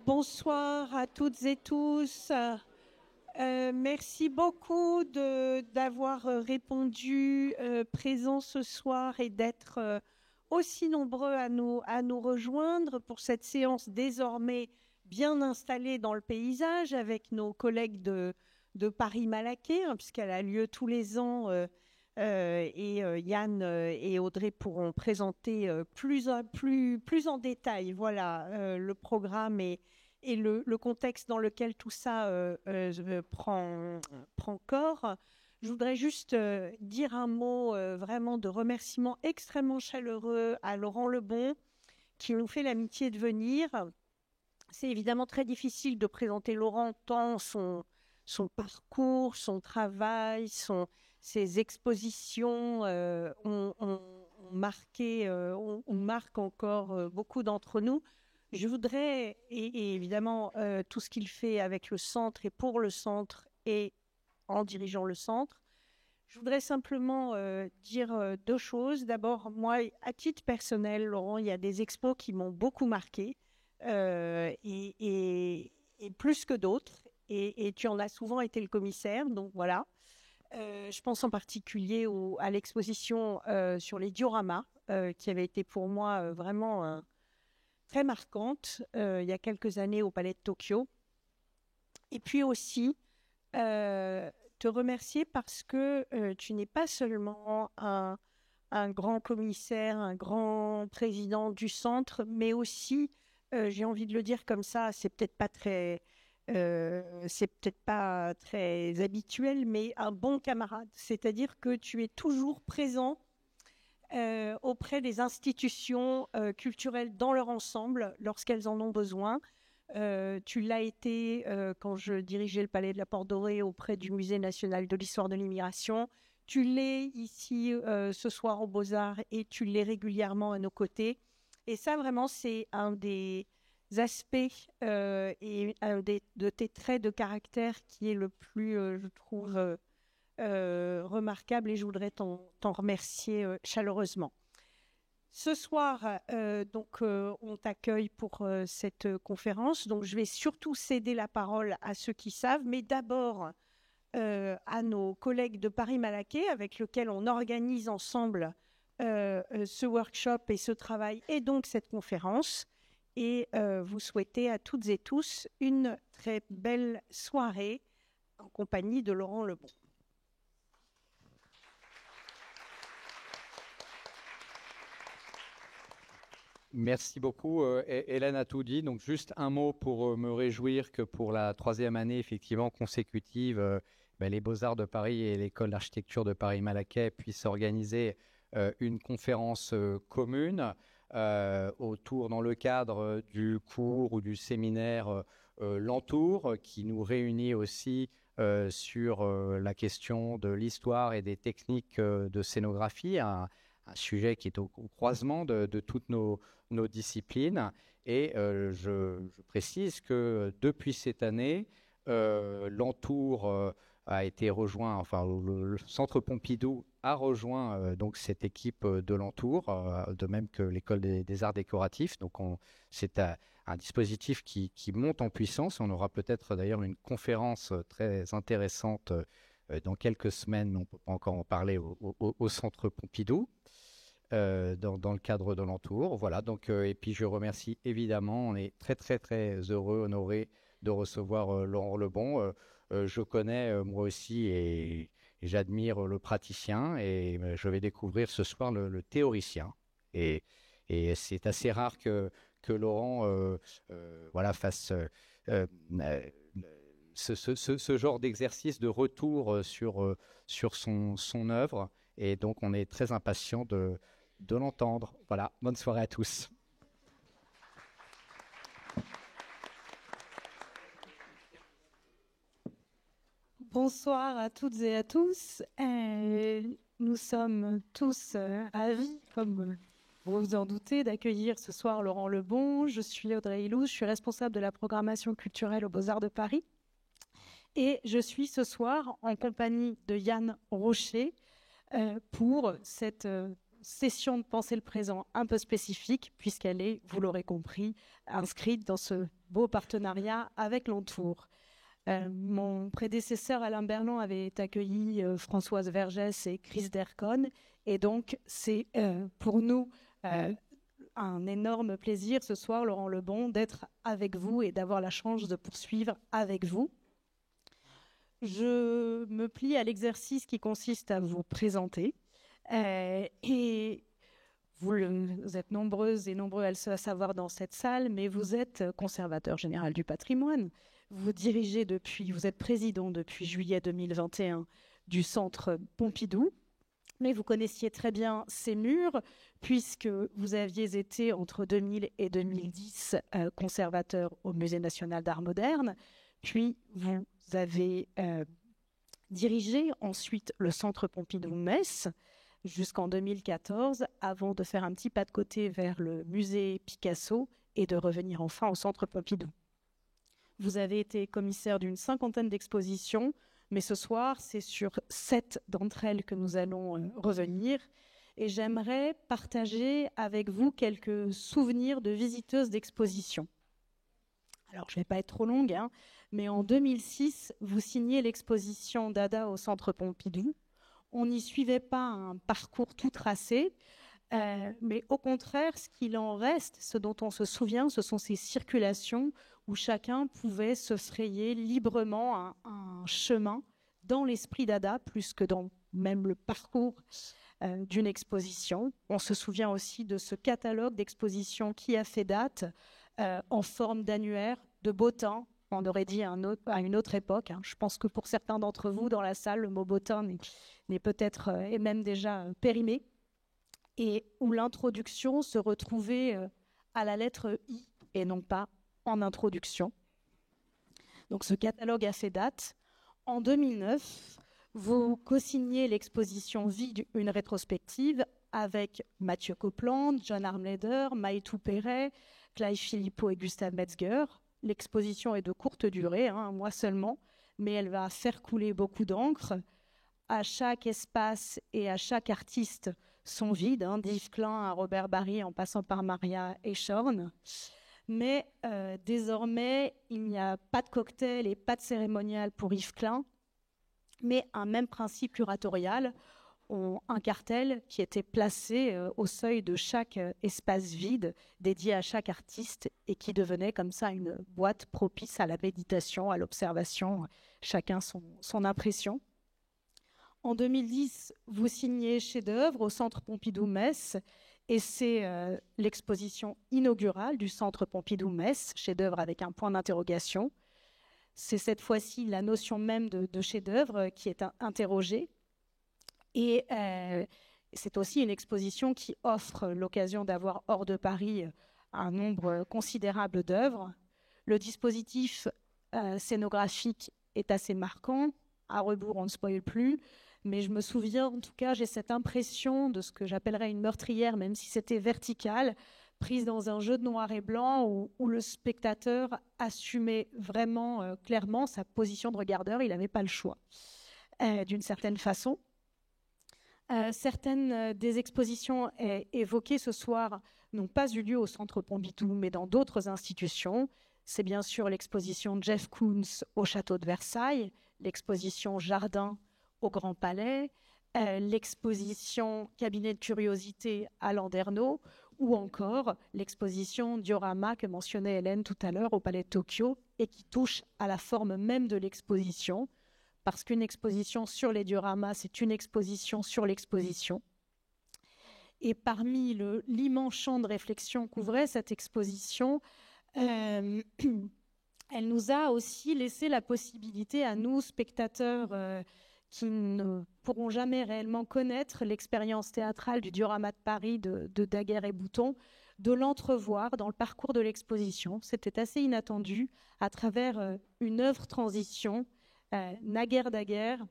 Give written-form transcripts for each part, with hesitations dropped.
Bonsoir à toutes et tous. Merci beaucoup d'avoir répondu présent ce soir et d'être aussi nombreux à nous rejoindre pour cette séance désormais bien installée dans le paysage avec nos collègues de Paris-Malaquais, hein, puisqu'elle a lieu tous les ans. Yann et Audrey pourront présenter plus en détail le programme et le contexte dans lequel tout ça prend corps. Je voudrais juste dire un mot vraiment de remerciement extrêmement chaleureux à Laurent Lebon qui nous fait l'amitié de venir. C'est évidemment très difficile de présenter Laurent tant son parcours, son travail, ses expositions ont marqué, on marque encore beaucoup d'entre nous. Je voudrais, et évidemment, tout ce qu'il fait avec le centre et pour le centre et en dirigeant le centre, je voudrais simplement dire deux choses. D'abord, moi, à titre personnel, Laurent, il y a des expos qui m'ont beaucoup marqué et plus que d'autres. Et tu en as souvent été le commissaire, donc voilà. Je pense en particulier à l'exposition sur les dioramas, qui avait été pour moi vraiment très marquante il y a quelques années au Palais de Tokyo. Et puis aussi, te remercier parce que tu n'es pas seulement un grand commissaire, un grand président du centre, mais aussi, j'ai envie de le dire comme ça, c'est peut-être pas très habituel, mais un bon camarade. C'est-à-dire que tu es toujours présent auprès des institutions culturelles dans leur ensemble lorsqu'elles en ont besoin. Tu l'as été quand je dirigeais le Palais de la Porte Dorée auprès du Musée national de l'histoire de l'immigration. Tu l'es ici ce soir aux Beaux-Arts et tu l'es régulièrement à nos côtés. Et ça, vraiment, c'est un des aspects et un de tes traits de caractère qui est le plus, je trouve, remarquable et je voudrais t'en remercier chaleureusement. Ce soir, on t'accueille pour cette conférence. Donc, je vais surtout céder la parole à ceux qui savent, mais d'abord à nos collègues de Paris-Malaquais avec lesquels on organise ensemble ce workshop et ce travail et donc cette conférence. Et vous souhaitez à toutes et tous une très belle soirée en compagnie de Laurent Lebon. Merci beaucoup. Hélène a tout dit. Donc, juste un mot pour me réjouir que pour la 3e année effectivement consécutive, les Beaux-Arts de Paris et l'École d'architecture de Paris-Malaquais puissent organiser une conférence commune dans le cadre du cours ou du séminaire L'Entour, qui nous réunit aussi sur la question de l'histoire et des techniques de scénographie, un sujet qui est au croisement de toutes nos disciplines. Et je précise que depuis cette année, l'Entour a été rejoint, enfin le Centre Pompidou a rejoint donc cette équipe de l'Entour, de même que l'École des Arts Décoratifs. Donc c'est un dispositif qui monte en puissance. On aura peut-être d'ailleurs une conférence très intéressante dans quelques semaines, mais on ne peut pas encore en parler au Centre Pompidou. Dans le cadre de l'Entour. Voilà, donc, et puis je remercie évidemment, on est très très très heureux, honoré de recevoir Laurent Lebon. Je connais moi aussi et j'admire le praticien et je vais découvrir ce soir le théoricien. Et c'est assez rare que Laurent fasse ce genre d'exercice de retour sur son œuvre. Et donc, on est très impatient de l'entendre. Voilà, bonne soirée à tous. Bonsoir à toutes et à tous. Nous sommes tous ravis, comme vous vous en doutez, d'accueillir ce soir Laurent Lebon. Je suis Audrey Illouz, je suis responsable de la programmation culturelle aux Beaux-Arts de Paris. Et je suis ce soir en compagnie de Yann Rocher pour cette session de penser le présent un peu spécifique, puisqu'elle est, vous l'aurez compris, inscrite dans ce beau partenariat avec l'Entour. Mon prédécesseur Alain Berland avait accueilli Françoise Vergès et Chris Dercon, et donc c'est pour nous un énorme plaisir ce soir, Laurent Lebon, d'être avec vous et d'avoir la chance de poursuivre avec vous. Je me plie à l'exercice qui consiste à vous présenter. Et vous êtes nombreuses et nombreux à le savoir dans cette salle, mais vous êtes conservateur général du patrimoine. Vous êtes président depuis juillet 2021 du Centre Pompidou. Mais vous connaissiez très bien ces murs, puisque vous aviez été entre 2000 et 2010 conservateur au Musée national d'art moderne, puis vous avez dirigé ensuite le Centre Pompidou-Metz jusqu'en 2014, avant de faire un petit pas de côté vers le musée Picasso et de revenir enfin au Centre Pompidou. Vous avez été commissaire d'une 50aine d'expositions, mais ce soir, c'est sur 7 d'entre elles que nous allons revenir. Et j'aimerais partager avec vous quelques souvenirs de visiteuses d'exposition. Alors, je ne vais pas être trop longue, mais en 2006, vous signez l'exposition Dada au Centre Pompidou. On n'y suivait pas un parcours tout tracé, mais au contraire, ce qu'il en reste, ce dont on se souvient, ce sont ces circulations où chacun pouvait se frayer librement un chemin dans l'esprit Dada, plus que dans même le parcours d'une exposition. On se souvient aussi de ce catalogue d'expositions qui a fait date en forme d'annuaire, de bottin, on aurait dit à une autre époque. Je pense que pour certains d'entre vous dans la salle, le mot bottin n'est peut-être et même déjà périmé, et où l'introduction se retrouvait à la lettre I et non pas en introduction. Donc ce catalogue a fait date. En 2009, vous co-signez l'exposition Vie, une rétrospective avec Mathieu Copland, John Armleder, Maïtou Perret, Clive Philippot et Gustave Metzger. L'exposition est de courte durée, un mois seulement, mais elle va faire couler beaucoup d'encre. À chaque espace et à chaque artiste son vide, d'Yves Klein à Robert Barry en passant par Maria Echorn. Mais désormais, il n'y a pas de cocktail et pas de cérémonial pour Yves Klein, mais un même principe curatorial, un cartel qui était placé au seuil de chaque espace vide dédié à chaque artiste et qui devenait comme ça une boîte propice à la méditation, à l'observation, chacun son impression. En 2010, vous signez Chef-d'œuvre au Centre Pompidou-Metz, et c'est l'exposition inaugurale du Centre Pompidou-Metz, chef-d'œuvre avec un point d'interrogation. C'est cette fois-ci la notion même de chef-d'œuvre qui est interrogée. Et c'est aussi une exposition qui offre l'occasion d'avoir hors de Paris un nombre considérable d'œuvres. Le dispositif scénographique est assez marquant. À rebours, on ne spoile plus. Mais je me souviens, en tout cas, j'ai cette impression de ce que j'appellerais une meurtrière, même si c'était vertical, prise dans un jeu de noir et blanc où le spectateur assumait vraiment clairement sa position de regardeur. Il n'avait pas le choix, d'une certaine façon. Certaines des expositions évoquées ce soir n'ont pas eu lieu au Centre Pompidou, mais dans d'autres institutions. C'est bien sûr l'exposition Jeff Koons au Château de Versailles, l'exposition Jardin au Grand Palais, l'exposition Cabinet de curiosité à Landerneau, ou encore l'exposition Diorama que mentionnait Hélène tout à l'heure au Palais de Tokyo et qui touche à la forme même de l'exposition, parce qu'une exposition sur les dioramas, c'est une exposition sur l'exposition. Et parmi l'immense champ de réflexion qu'ouvrait cette exposition, elle nous a aussi laissé la possibilité à nous, spectateurs, qui ne pourront jamais réellement connaître l'expérience théâtrale du diorama de Paris de Daguerre et Bouton, de l'entrevoir dans le parcours de l'exposition. C'était assez inattendu à travers une œuvre transition, Naguère Daguerre,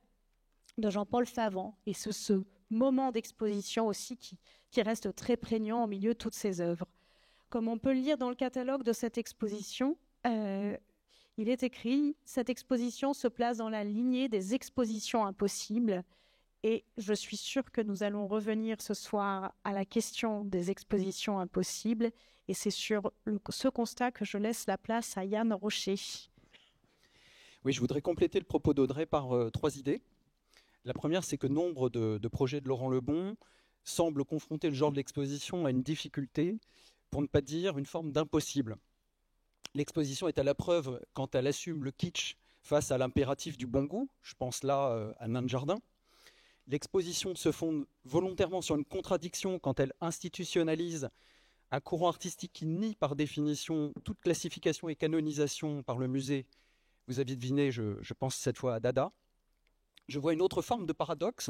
de Jean-Paul Favant. Et ce moment d'exposition aussi qui reste très prégnant au milieu de toutes ces œuvres. Comme on peut le lire dans le catalogue de cette exposition, il est écrit « Cette exposition se place dans la lignée des expositions impossibles Et je suis sûre que nous allons revenir ce soir à la question des expositions impossibles. Et c'est sur ce constat que je laisse la place à Yann Rocher. Oui, je voudrais compléter le propos d'Audrey par 3 idées. La première, c'est que nombre de projets de Laurent Lebon semblent confronter le genre de l'exposition à une difficulté, pour ne pas dire une forme d'impossible. L'exposition est à la preuve quand elle assume le kitsch face à l'impératif du bon goût. Je pense là à Nain de Jardin. L'exposition se fonde volontairement sur une contradiction quand elle institutionnalise un courant artistique qui nie par définition toute classification et canonisation par le musée. Vous aviez deviné, je pense cette fois à Dada. Je vois une autre forme de paradoxe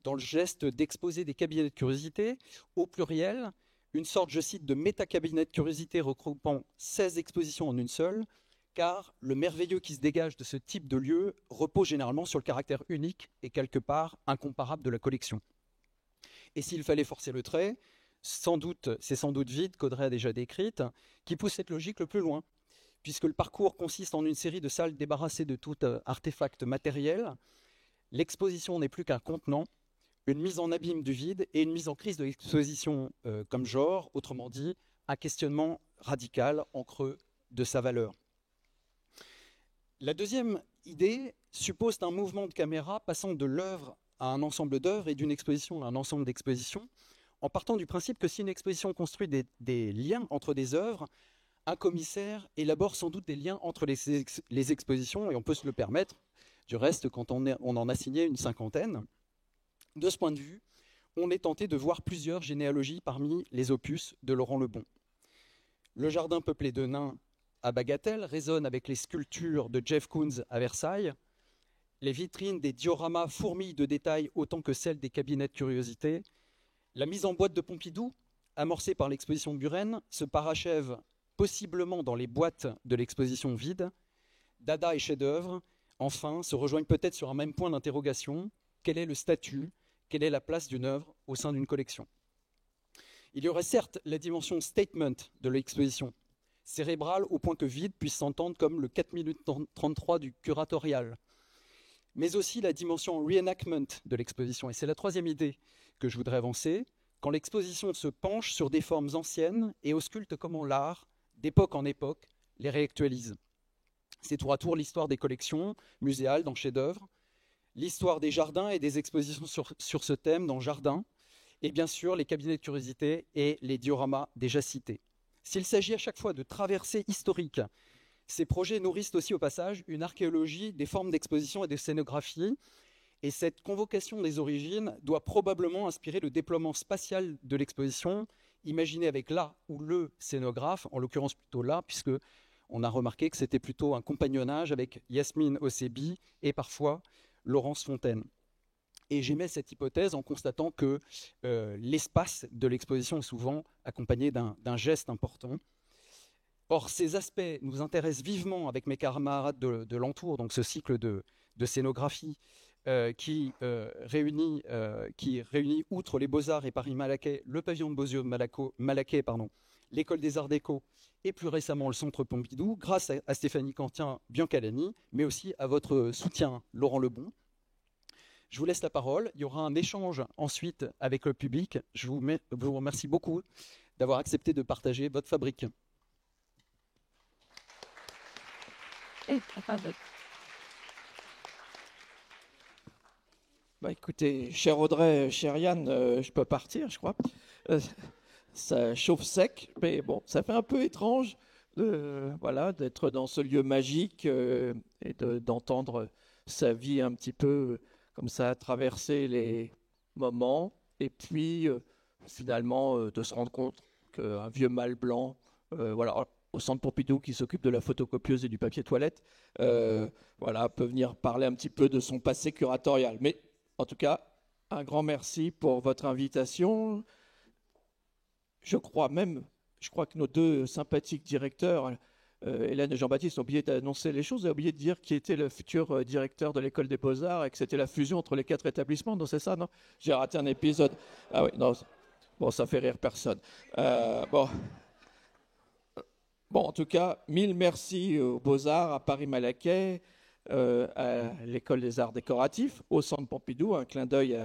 dans le geste d'exposer des cabinets de curiosité au pluriel, une sorte, je cite, de méta-cabinet de curiosité regroupant 16 expositions en une seule, car le merveilleux qui se dégage de ce type de lieu repose généralement sur le caractère unique et quelque part incomparable de la collection. Et s'il fallait forcer le trait, c'est sans doute vide, qu'Audrey a déjà décrite, qui pousse cette logique le plus loin, puisque le parcours consiste en une série de salles débarrassées de tout artefact matériel. L'exposition n'est plus qu'un contenant, une mise en abîme du vide et une mise en crise de l'exposition comme genre, autrement dit, un questionnement radical en creux de sa valeur. La deuxième idée suppose un mouvement de caméra passant de l'œuvre à un ensemble d'œuvres et d'une exposition à un ensemble d'expositions, en partant du principe que si une exposition construit des liens entre des œuvres, un commissaire élabore sans doute des liens entre les expositions, et on peut se le permettre, du reste, quand on en a signé une 50aine. De ce point de vue, on est tenté de voir plusieurs généalogies parmi les opus de Laurent Lebon. Le jardin peuplé de nains à Bagatelle résonne avec les sculptures de Jeff Koons à Versailles. Les vitrines des dioramas fourmillent de détails autant que celles des cabinets de curiosité. La mise en boîte de Pompidou, amorcée par l'exposition Buren, se parachève possiblement dans les boîtes de l'exposition vide. Dada et chef-d'œuvre, enfin, se rejoignent peut-être sur un même point d'interrogation. Quel est le statut, quelle est la place d'une œuvre au sein d'une collection? Il y aurait certes la dimension statement de l'exposition, cérébrale au point que vide puisse s'entendre comme le 4 minutes 33 du curatorial, mais aussi la dimension reenactment de l'exposition. Et c'est la troisième idée que je voudrais avancer, quand l'exposition se penche sur des formes anciennes et ausculte comment l'art, d'époque en époque, les réactualise. C'est tour à tour l'histoire des collections muséales dans chefs-d'œuvre, l'histoire des jardins et des expositions sur ce thème dans Jardin, et bien sûr les cabinets de curiosité et les dioramas déjà cités. S'il s'agit à chaque fois de traversées historiques, ces projets nourrissent aussi au passage une archéologie des formes d'exposition et de scénographie, et cette convocation des origines doit probablement inspirer le déploiement spatial de l'exposition, imaginé avec la ou le scénographe, en l'occurrence plutôt là, puisque on a remarqué que c'était plutôt un compagnonnage avec Yasmine Ossebi et parfois Laurence Fontaine. Et j'émets cette hypothèse en constatant que l'espace de l'exposition est souvent accompagné d'un geste important. Or, ces aspects nous intéressent vivement avec mes camarades de l'entour, donc ce cycle de scénographie qui réunit, outre les Beaux-Arts et Paris-Malaquais, le pavillon de Beaulieu Malaquais, l'école des Arts Déco et plus récemment le Centre Pompidou, grâce à Stéphanie Quentin-Biancalani, mais aussi à votre soutien, Laurent Lebon. Je vous laisse la parole. Il y aura un échange ensuite avec le public. Je vous remercie beaucoup d'avoir accepté de partager votre fabrique. Écoutez, cher Audrey, cher Yann, je peux partir, je crois. Ça chauffe sec, mais bon, ça fait un peu étrange d'être dans ce lieu magique et d'entendre sa vie un petit peu comme ça, traverser les moments, et puis finalement de se rendre compte qu'un vieux mâle blanc, au Centre Pompidou qui s'occupe de la photocopieuse et du papier toilette, peut venir parler un petit peu de son passé curatorial. Mais en tout cas, un grand merci pour votre invitation. Je crois que nos deux sympathiques directeurs, Hélène et Jean-Baptiste, ont oublié d'annoncer les choses et ont oublié de dire qui était le futur directeur de l'école des Beaux-Arts et que c'était la fusion entre les 4 établissements. Non, c'est ça, non? J'ai raté un épisode. Ah oui, non. Bon, ça fait rire personne. Bon, en tout cas, 1000 merci aux Beaux-Arts à Paris-Malaquais, à l'École des Arts Décoratifs, au Centre Pompidou. Un clin d'œil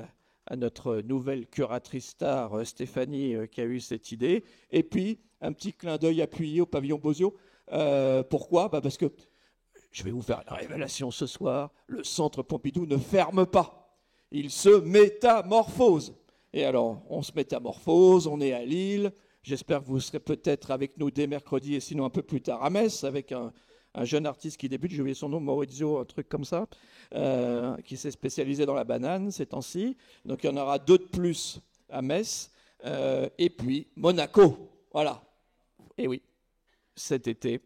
à notre nouvelle curatrice star, Stéphanie, qui a eu cette idée. Et puis, un petit clin d'œil appuyé au pavillon Bozio. Pourquoi ? Parce que, je vais vous faire la révélation ce soir, le Centre Pompidou ne ferme pas. Il se métamorphose. Et alors, on se métamorphose, on est à Lille. J'espère que vous serez peut-être avec nous dès mercredi et sinon un peu plus tard à Metz avec un jeune artiste qui débute, j'ai oublié son nom, Maurizio, un truc comme ça, qui s'est spécialisé dans la banane ces temps-ci. Donc il y en aura 2 de plus à Metz. Et puis Monaco, voilà. Et oui, cet été,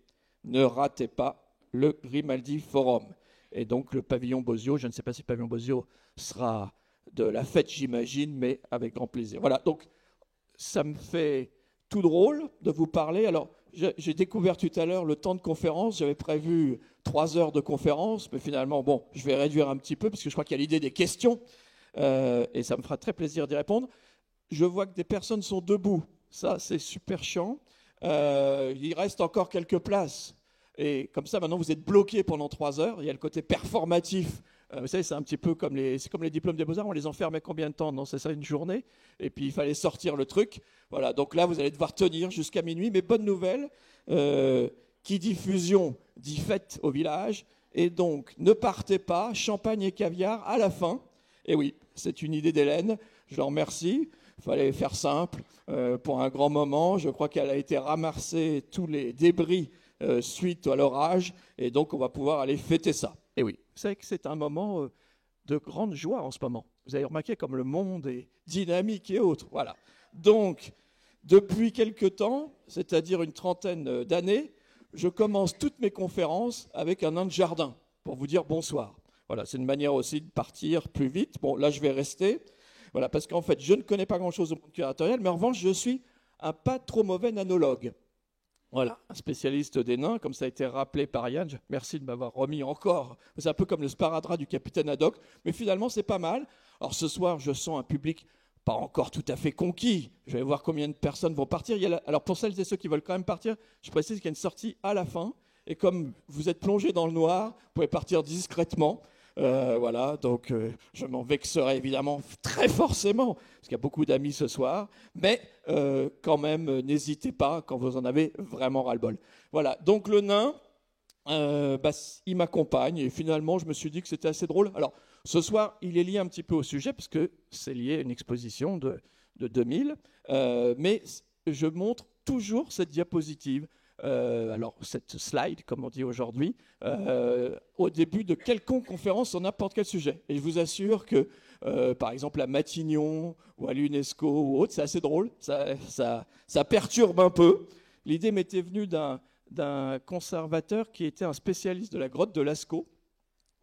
ne ratez pas le Grimaldi Forum. Et donc le pavillon Bozio, je ne sais pas si le pavillon Bozio sera de la fête, j'imagine, mais avec grand plaisir. Voilà, donc ça me fait tout drôle de vous parler. Alors, j'ai découvert tout à l'heure le temps de conférence. J'avais prévu 3 heures de conférence, mais finalement, bon, je vais réduire un petit peu parce que je crois qu'il y a l'idée des questions et ça me fera très plaisir d'y répondre. Je vois que des personnes sont debout. Ça, c'est super chiant. Il reste encore quelques places. Et comme ça, maintenant, vous êtes bloqués pendant 3 heures. Il y a le côté performatif. Vous savez, c'est un petit peu comme les diplômes des Beaux-Arts. On les enfermait combien de temps ? Non, c'est ça, une journée. Et puis, il fallait sortir le truc. Voilà, donc là, vous allez devoir tenir jusqu'à minuit. Mais bonne nouvelle, qui dit fusion, dit fête au village. Et donc, ne partez pas, champagne et caviar à la fin. Et oui, c'est une idée d'Hélène. Je la remercie. Il fallait faire simple pour un grand moment. Je crois qu'elle a été ramasser tous les débris suite à l'orage. Et donc, on va pouvoir aller fêter ça. Et oui, vous savez que c'est un moment de grande joie en ce moment. Vous avez remarqué comme le monde est dynamique et autre. Voilà. Donc, depuis quelque temps, c'est-à-dire une trentaine d'années, je commence toutes mes conférences avec un nain de jardin pour vous dire bonsoir. Voilà, c'est une manière aussi de partir plus vite. Bon, là, je vais rester. Voilà, parce qu'en fait, je ne connais pas grand-chose au monde curatorial, mais en revanche, je suis un pas trop mauvais nanologue. Voilà, un spécialiste des nains, comme ça a été rappelé par Yann. Merci de m'avoir remis encore. C'est un peu comme le sparadrap du capitaine Haddock, mais finalement, c'est pas mal. Alors ce soir, je sens un public pas encore tout à fait conquis. Je vais voir combien de personnes vont partir. Alors pour celles et ceux qui veulent quand même partir, je précise qu'il y a une sortie à la fin. Et comme vous êtes plongé dans le noir, vous pouvez partir discrètement. Voilà, donc je m'en vexerai évidemment très forcément, parce qu'il y a beaucoup d'amis ce soir, mais quand même, n'hésitez pas quand vous en avez vraiment ras-le-bol. Voilà, donc le nain, il m'accompagne, et finalement, je me suis dit que c'était assez drôle. Alors, ce soir, il est lié un petit peu au sujet, parce que c'est lié à une exposition de 2000, mais je montre toujours cette diapositive. Alors cette slide, comme on dit aujourd'hui, au début de quelconque conférence sur n'importe quel sujet. Et je vous assure que, par exemple, à Matignon ou à l'UNESCO ou autre, c'est assez drôle, ça perturbe un peu. L'idée m'était venue d'un conservateur qui était un spécialiste de la grotte de Lascaux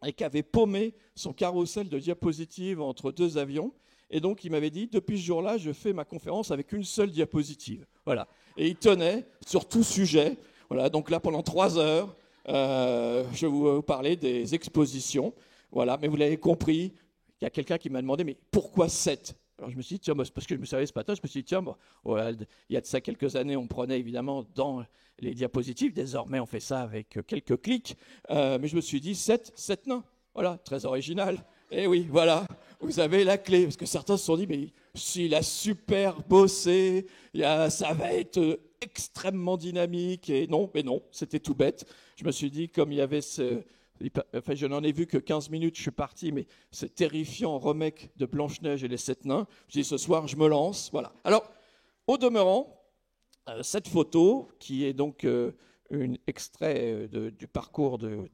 et qui avait paumé son carrousel de diapositives entre 2 avions. Et donc, il m'avait dit, depuis ce jour-là, je fais ma conférence avec une seule diapositive. Voilà. Et il tenait sur tout sujet. Voilà. Donc là, pendant 3 heures, je vais vous parler des expositions. Voilà. Mais vous l'avez compris, il y a quelqu'un qui m'a demandé, mais pourquoi 7 ? Alors je me suis dit, tiens, parce que je me savais ce matin, je me suis dit, tiens, voilà, il y a de ça quelques années, on prenait évidemment dans les diapositives. Désormais, on fait ça avec quelques clics. Mais je me suis dit, 7 nains. Voilà, très original. Et oui, voilà, vous avez la clé. Parce que certains se sont dit, mais s'il a super bossé, ça va être extrêmement dynamique. Et non, mais non, c'était tout bête. Je me suis dit, comme il y avait enfin, je n'en ai vu que 15 minutes, je suis parti, mais ce terrifiant remake de Blanche-Neige et les 7 nains. Je dis, ce soir, je me lance. Voilà. Alors, au demeurant, cette photo, qui est donc un extrait du parcours de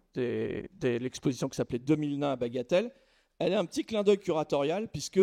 l'exposition qui s'appelait 2000 nains à Bagatelle, elle a un petit clin d'œil curatorial, puisque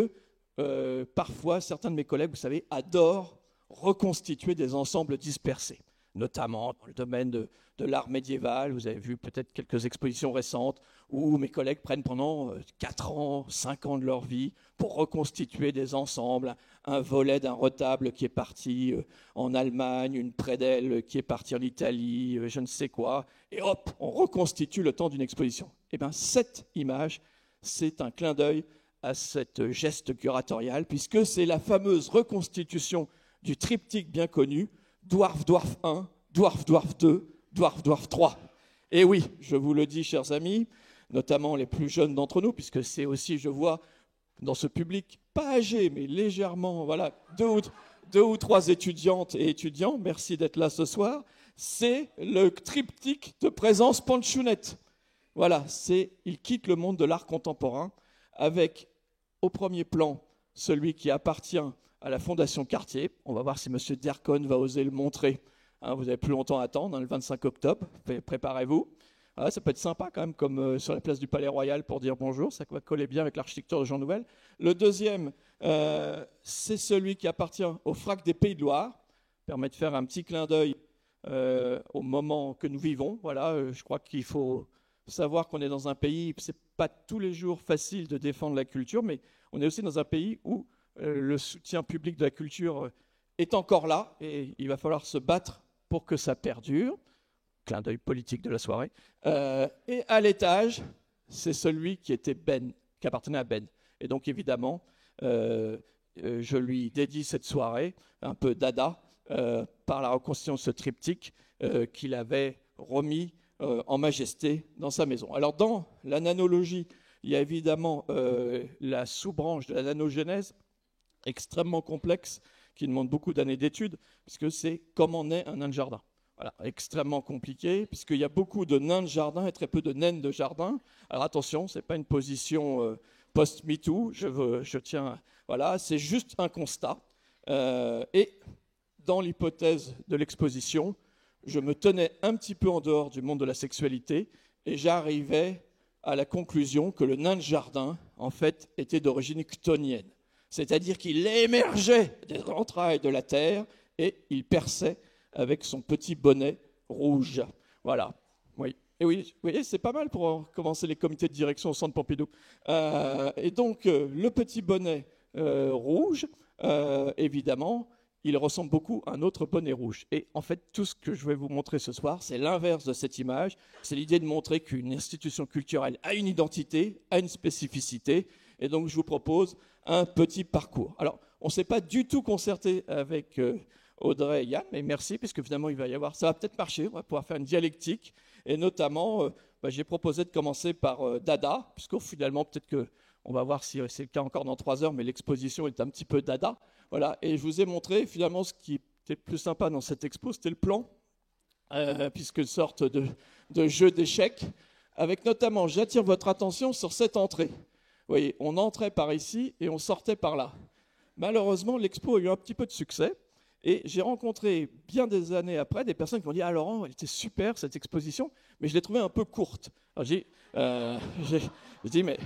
parfois, certains de mes collègues, vous savez, adorent reconstituer des ensembles dispersés, notamment dans le domaine de l'art médiéval. Vous avez vu peut-être quelques expositions récentes où mes collègues prennent pendant 4 ans, 5 ans de leur vie pour reconstituer des ensembles, un volet d'un retable qui est parti en Allemagne, une prédelle qui est partie en Italie, je ne sais quoi, et hop, on reconstitue le temps d'une exposition. Eh bien, cette image, c'est un clin d'œil à cette geste curatorial, puisque c'est la fameuse reconstitution du triptyque bien connu, Dwarf, Dwarf 1, Dwarf, Dwarf 2, Dwarf, Dwarf 3. Et oui, je vous le dis, chers amis, notamment les plus jeunes d'entre nous, puisque c'est aussi, je vois, dans ce public, pas âgé, mais légèrement, voilà, deux ou trois étudiantes et étudiants, merci d'être là ce soir, c'est le triptyque de présence Panchounette. Voilà, il quitte le monde de l'art contemporain avec, au premier plan, celui qui appartient à la Fondation Cartier. On va voir si M. Dercon va oser le montrer. Hein, vous avez plus longtemps à attendre, le 25 octobre, préparez-vous. Ah, ça peut être sympa quand même, comme sur la place du Palais Royal pour dire bonjour, ça va coller bien avec l'architecture de Jean Nouvel. Le deuxième, c'est celui qui appartient au FRAC des Pays de Loire, permet de faire un petit clin d'œil au moment que nous vivons. Voilà, je crois qu'il faut savoir qu'on est dans un pays, c'est pas tous les jours facile de défendre la culture, mais on est aussi dans un pays où le soutien public de la culture est encore là, et il va falloir se battre pour que ça perdure. Clin d'œil politique de la soirée. Et à l'étage, c'est celui qui appartenait à Ben. Et donc évidemment, je lui dédie cette soirée, un peu dada, par la reconstitution de ce triptyque qu'il avait remis en majesté dans sa maison. Alors dans la nanologie, il y a évidemment la sous-branche de la nanogénèse, extrêmement complexe, qui demande beaucoup d'années d'études, puisque c'est comment naît un nain de jardin. Voilà, extrêmement compliqué, puisqu'il y a beaucoup de nains de jardin et très peu de naines de jardin. Alors attention, ce n'est pas une position post-MeToo, je tiens... Voilà, c'est juste un constat. Et dans l'hypothèse de l'exposition, je me tenais un petit peu en dehors du monde de la sexualité et j'arrivais à la conclusion que le nain de jardin, en fait, était d'origine chthonienne. C'est-à-dire qu'il émergeait des entrailles de la terre et il perçait avec son petit bonnet rouge. Voilà. Oui. Et oui, vous voyez, c'est pas mal pour commencer les comités de direction au Centre Pompidou. Et donc, le petit bonnet rouge, évidemment, il ressemble beaucoup à un autre bonnet rouge. Et en fait, tout ce que je vais vous montrer ce soir, c'est l'inverse de cette image. C'est l'idée de montrer qu'une institution culturelle a une identité, a une spécificité. Et donc, je vous propose un petit parcours. Alors, on ne s'est pas du tout concerté avec... Audrey et Yann, mais merci, puisque finalement il va y avoir, ça va peut-être marcher, on va pouvoir faire une dialectique, et notamment, j'ai proposé de commencer par Dada, puisque finalement peut-être qu'on va voir si c'est le cas encore dans 3 heures, mais l'exposition est un petit peu Dada, voilà, et je vous ai montré finalement ce qui était le plus sympa dans cette expo, c'était le plan, puisque une sorte de jeu d'échecs, avec notamment, j'attire votre attention sur cette entrée. Vous voyez, on entrait par ici et on sortait par là. Malheureusement, l'expo a eu un petit peu de succès. Et j'ai rencontré, bien des années après, des personnes qui m'ont dit « Ah Laurent, elle était super cette exposition, mais je l'ai trouvée un peu courte. » Alors j'ai dit « Mais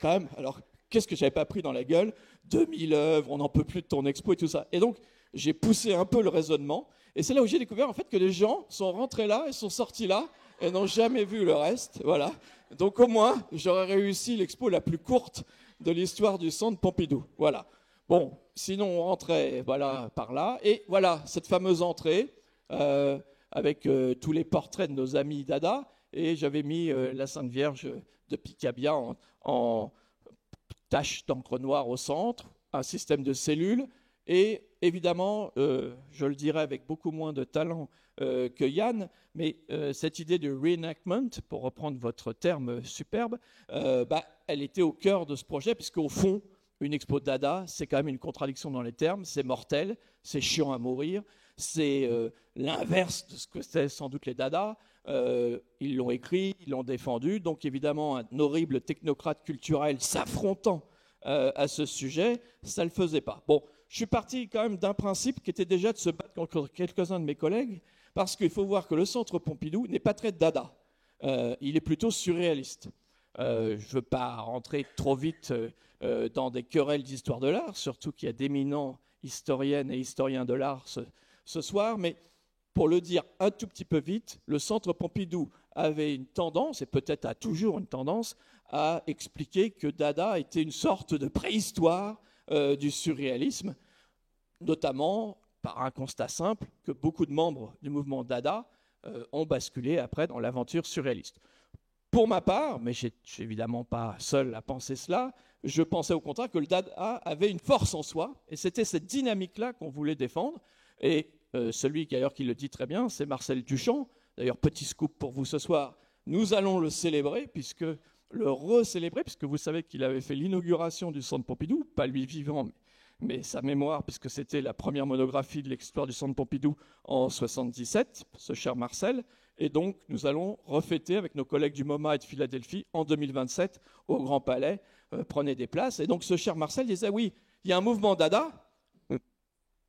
quand même, alors qu'est-ce que j'avais pas pris dans la gueule? 2000 œuvres, on n'en peut plus de ton expo et tout ça. » Et donc, j'ai poussé un peu le raisonnement. Et c'est là où j'ai découvert en fait que les gens sont rentrés là et sont sortis là et n'ont jamais vu le reste. Voilà. Donc au moins, j'aurais réussi l'expo la plus courte de l'histoire du Centre Pompidou. Voilà. Bon, sinon on rentrait voilà, par là, et voilà cette fameuse entrée avec tous les portraits de nos amis Dada, et j'avais mis la Sainte Vierge de Picabia en tache d'encre noire au centre, un système de cellules, et évidemment, je le dirais avec beaucoup moins de talent que Yann, mais cette idée de reenactment, pour reprendre votre terme superbe, elle était au cœur de ce projet, puisqu'au fond, une expo Dada, c'est quand même une contradiction dans les termes, c'est mortel, c'est chiant à mourir, c'est l'inverse de ce que c'est sans doute les Dada. Ils l'ont écrit, ils l'ont défendu, donc évidemment un horrible technocrate culturel s'affrontant à ce sujet, ça ne le faisait pas. Bon, je suis parti quand même d'un principe qui était déjà de se battre contre quelques-uns de mes collègues, parce qu'il faut voir que le Centre Pompidou n'est pas très Dada, il est plutôt surréaliste. Je ne veux pas rentrer trop vite dans des querelles d'histoire de l'art, surtout qu'il y a d'éminents historiennes et historiens de l'art ce soir, mais pour le dire un tout petit peu vite, le Centre Pompidou avait une tendance, et peut-être a toujours une tendance, à expliquer que Dada était une sorte de préhistoire du surréalisme, notamment par un constat simple que beaucoup de membres du mouvement Dada ont basculé après dans l'aventure surréaliste. Pour ma part, mais je ne suis évidemment pas seul à penser cela, je pensais au contraire que le Dada avait une force en soi, et c'était cette dynamique-là qu'on voulait défendre. Et celui d'ailleurs qui le dit très bien, c'est Marcel Duchamp. D'ailleurs, petit scoop pour vous ce soir, nous allons le célébrer, puisque vous savez qu'il avait fait l'inauguration du Centre Pompidou, pas lui vivant, mais sa mémoire, puisque c'était la première monographie de l'histoire du Centre Pompidou en 77, ce cher Marcel. Et donc, nous allons refêter avec nos collègues du MoMA et de Philadelphie en 2027 au Grand Palais. Prenez des places. Et donc, ce cher Marcel disait, oui, il y a un mouvement Dada,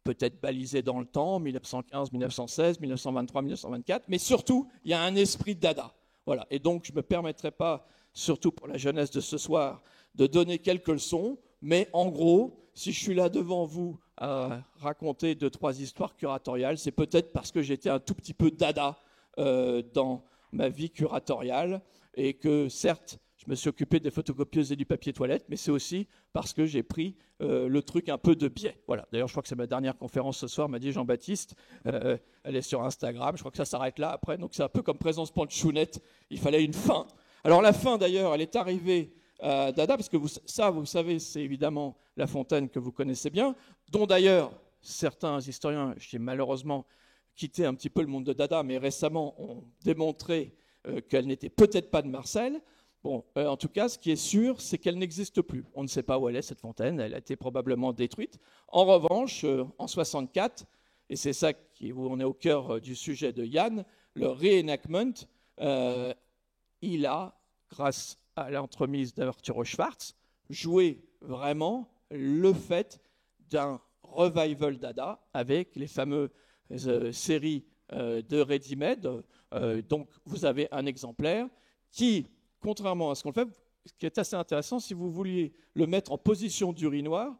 peut-être balisé dans le temps, 1915, 1916, 1923, 1924, mais surtout, il y a un esprit Dada. Voilà. Et donc, je ne me permettrai pas, surtout pour la jeunesse de ce soir, de donner quelques leçons, mais en gros, si je suis là devant vous à raconter 2-3 histoires curatoriales, c'est peut-être parce que j'étais un tout petit peu Dada dans ma vie curatoriale, et que certes, je me suis occupé des photocopieuses et du papier toilette, mais c'est aussi parce que j'ai pris le truc un peu de biais. Voilà. D'ailleurs, je crois que c'est ma dernière conférence ce soir, m'a dit Jean-Baptiste. Elle est sur Instagram. Je crois que ça s'arrête là après. Donc c'est un peu comme Présence Panchounette. Il fallait une fin. Alors la fin, d'ailleurs, elle est arrivée à Dada, parce que vous savez, c'est évidemment La Fontaine que vous connaissez bien, dont d'ailleurs certains historiens, j'ai malheureusement quitté un petit peu le monde de Dada, mais récemment ont démontré qu'elle n'était peut-être pas de Marcel. Bon, en tout cas, ce qui est sûr, c'est qu'elle n'existe plus. On ne sait pas où elle est, cette fontaine. Elle a été probablement détruite. En revanche, en 64, et c'est ça où on est au cœur du sujet de Yann, le reenactment, il a, grâce à l'entremise d'Arturo Schwarz, joué vraiment le fait d'un revival Dada avec les fameuses séries de ready-made. Donc, vous avez un exemplaire qui, contrairement à ce qu'on fait, ce qui est assez intéressant, si vous vouliez le mettre en position d'urinoir,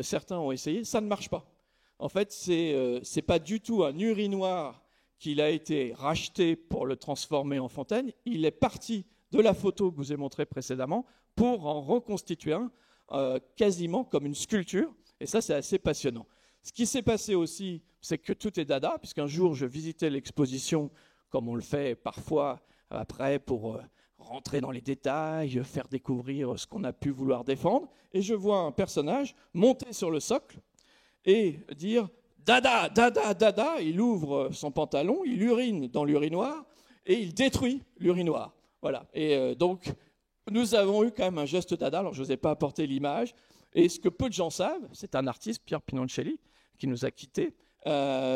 certains ont essayé, ça ne marche pas. En fait, c'est pas du tout un urinoir qu'il a été racheté pour le transformer en fontaine. Il est parti de la photo que je vous ai montrée précédemment pour en reconstituer un quasiment comme une sculpture. Et ça, c'est assez passionnant. Ce qui s'est passé aussi, c'est que tout est Dada, puisqu'un jour, je visitais l'exposition, comme on le fait parfois après pour rentrer dans les détails, faire découvrir ce qu'on a pu vouloir défendre, et je vois un personnage monter sur le socle et dire « Dada, Dada, Dada », il ouvre son pantalon, il urine dans l'urinoir, et il détruit l'urinoir. Voilà. Et donc, nous avons eu quand même un geste Dada, alors je n'osais pas apporter l'image, et ce que peu de gens savent, c'est un artiste, Pierre Pinoncelli, qui nous a quittés,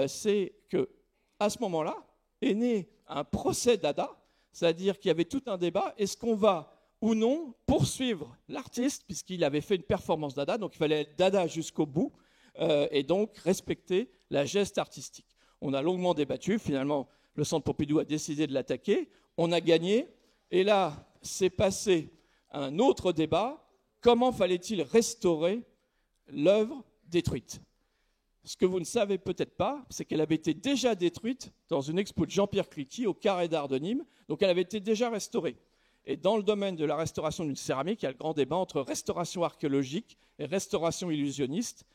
c'est qu'à ce moment-là est né un procès Dada, c'est-à-dire qu'il y avait tout un débat, est-ce qu'on va ou non poursuivre l'artiste, puisqu'il avait fait une performance Dada, donc il fallait être Dada jusqu'au bout, et donc respecter la geste artistique. On a longuement débattu, finalement le Centre Pompidou a décidé de l'attaquer, on a gagné, et là c'est passé un autre débat, comment fallait-il restaurer l'œuvre détruite ? Ce que vous ne savez peut-être pas, c'est qu'elle avait été déjà détruite dans une expo de Jean-Pierre Cliqui au Carré d'Art de Nîmes, donc elle avait été déjà restaurée. Et dans le domaine de la restauration d'une céramique, il y a le grand débat entre restauration archéologique et restauration illusionniste,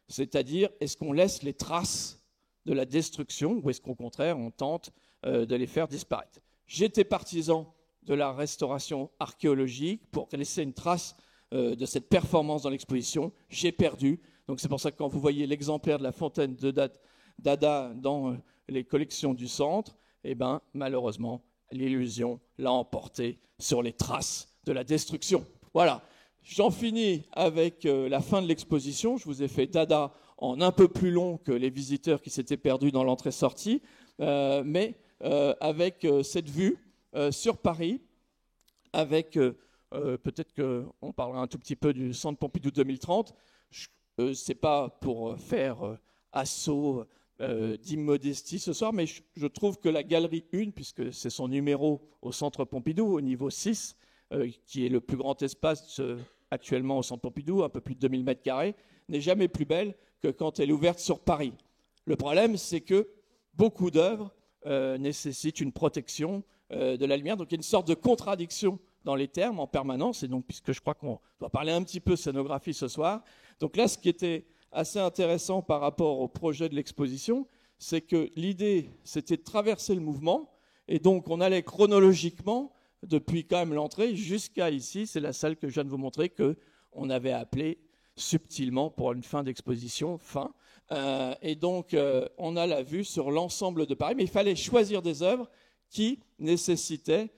c'est-à-dire est-ce qu'on laisse les traces de la destruction ou est-ce qu'au contraire on tente de les faire disparaître. J'étais partisan de la restauration archéologique pour laisser une trace de cette performance dans l'exposition. J'ai perdu. Donc c'est pour ça que quand vous voyez l'exemplaire de la fontaine de Dada dans les collections du centre, eh ben, malheureusement, l'illusion l'a emporté sur les traces de la destruction. Voilà, j'en finis avec la fin de l'exposition. Je vous ai fait Dada en un peu plus long que les visiteurs qui s'étaient perdus dans l'entrée-sortie, mais avec cette vue sur Paris, avec peut-être qu'on parlera un tout petit peu du Centre Pompidou 2030. C'est pas pour faire assaut d'immodestie ce soir, mais je trouve que la galerie 1, puisque c'est son numéro au Centre Pompidou, au niveau 6, qui est le plus grand espace actuellement au Centre Pompidou, un peu plus de 2000 m², n'est jamais plus belle que quand elle est ouverte sur Paris. Le problème, c'est que beaucoup d'œuvres nécessitent une protection de la lumière, donc il y a une sorte de contradiction dans les termes en permanence, et donc puisque je crois qu'on doit parler un petit peu scénographie ce soir, donc là ce qui était assez intéressant par rapport au projet de l'exposition, c'est que l'idée c'était de traverser le mouvement, et donc on allait chronologiquement depuis quand même l'entrée jusqu'à ici, c'est la salle que je viens de vous montrer qu'on avait appelée subtilement pour une fin d'exposition, et donc on a la vue sur l'ensemble de Paris, mais il fallait choisir des œuvres qui nécessitaient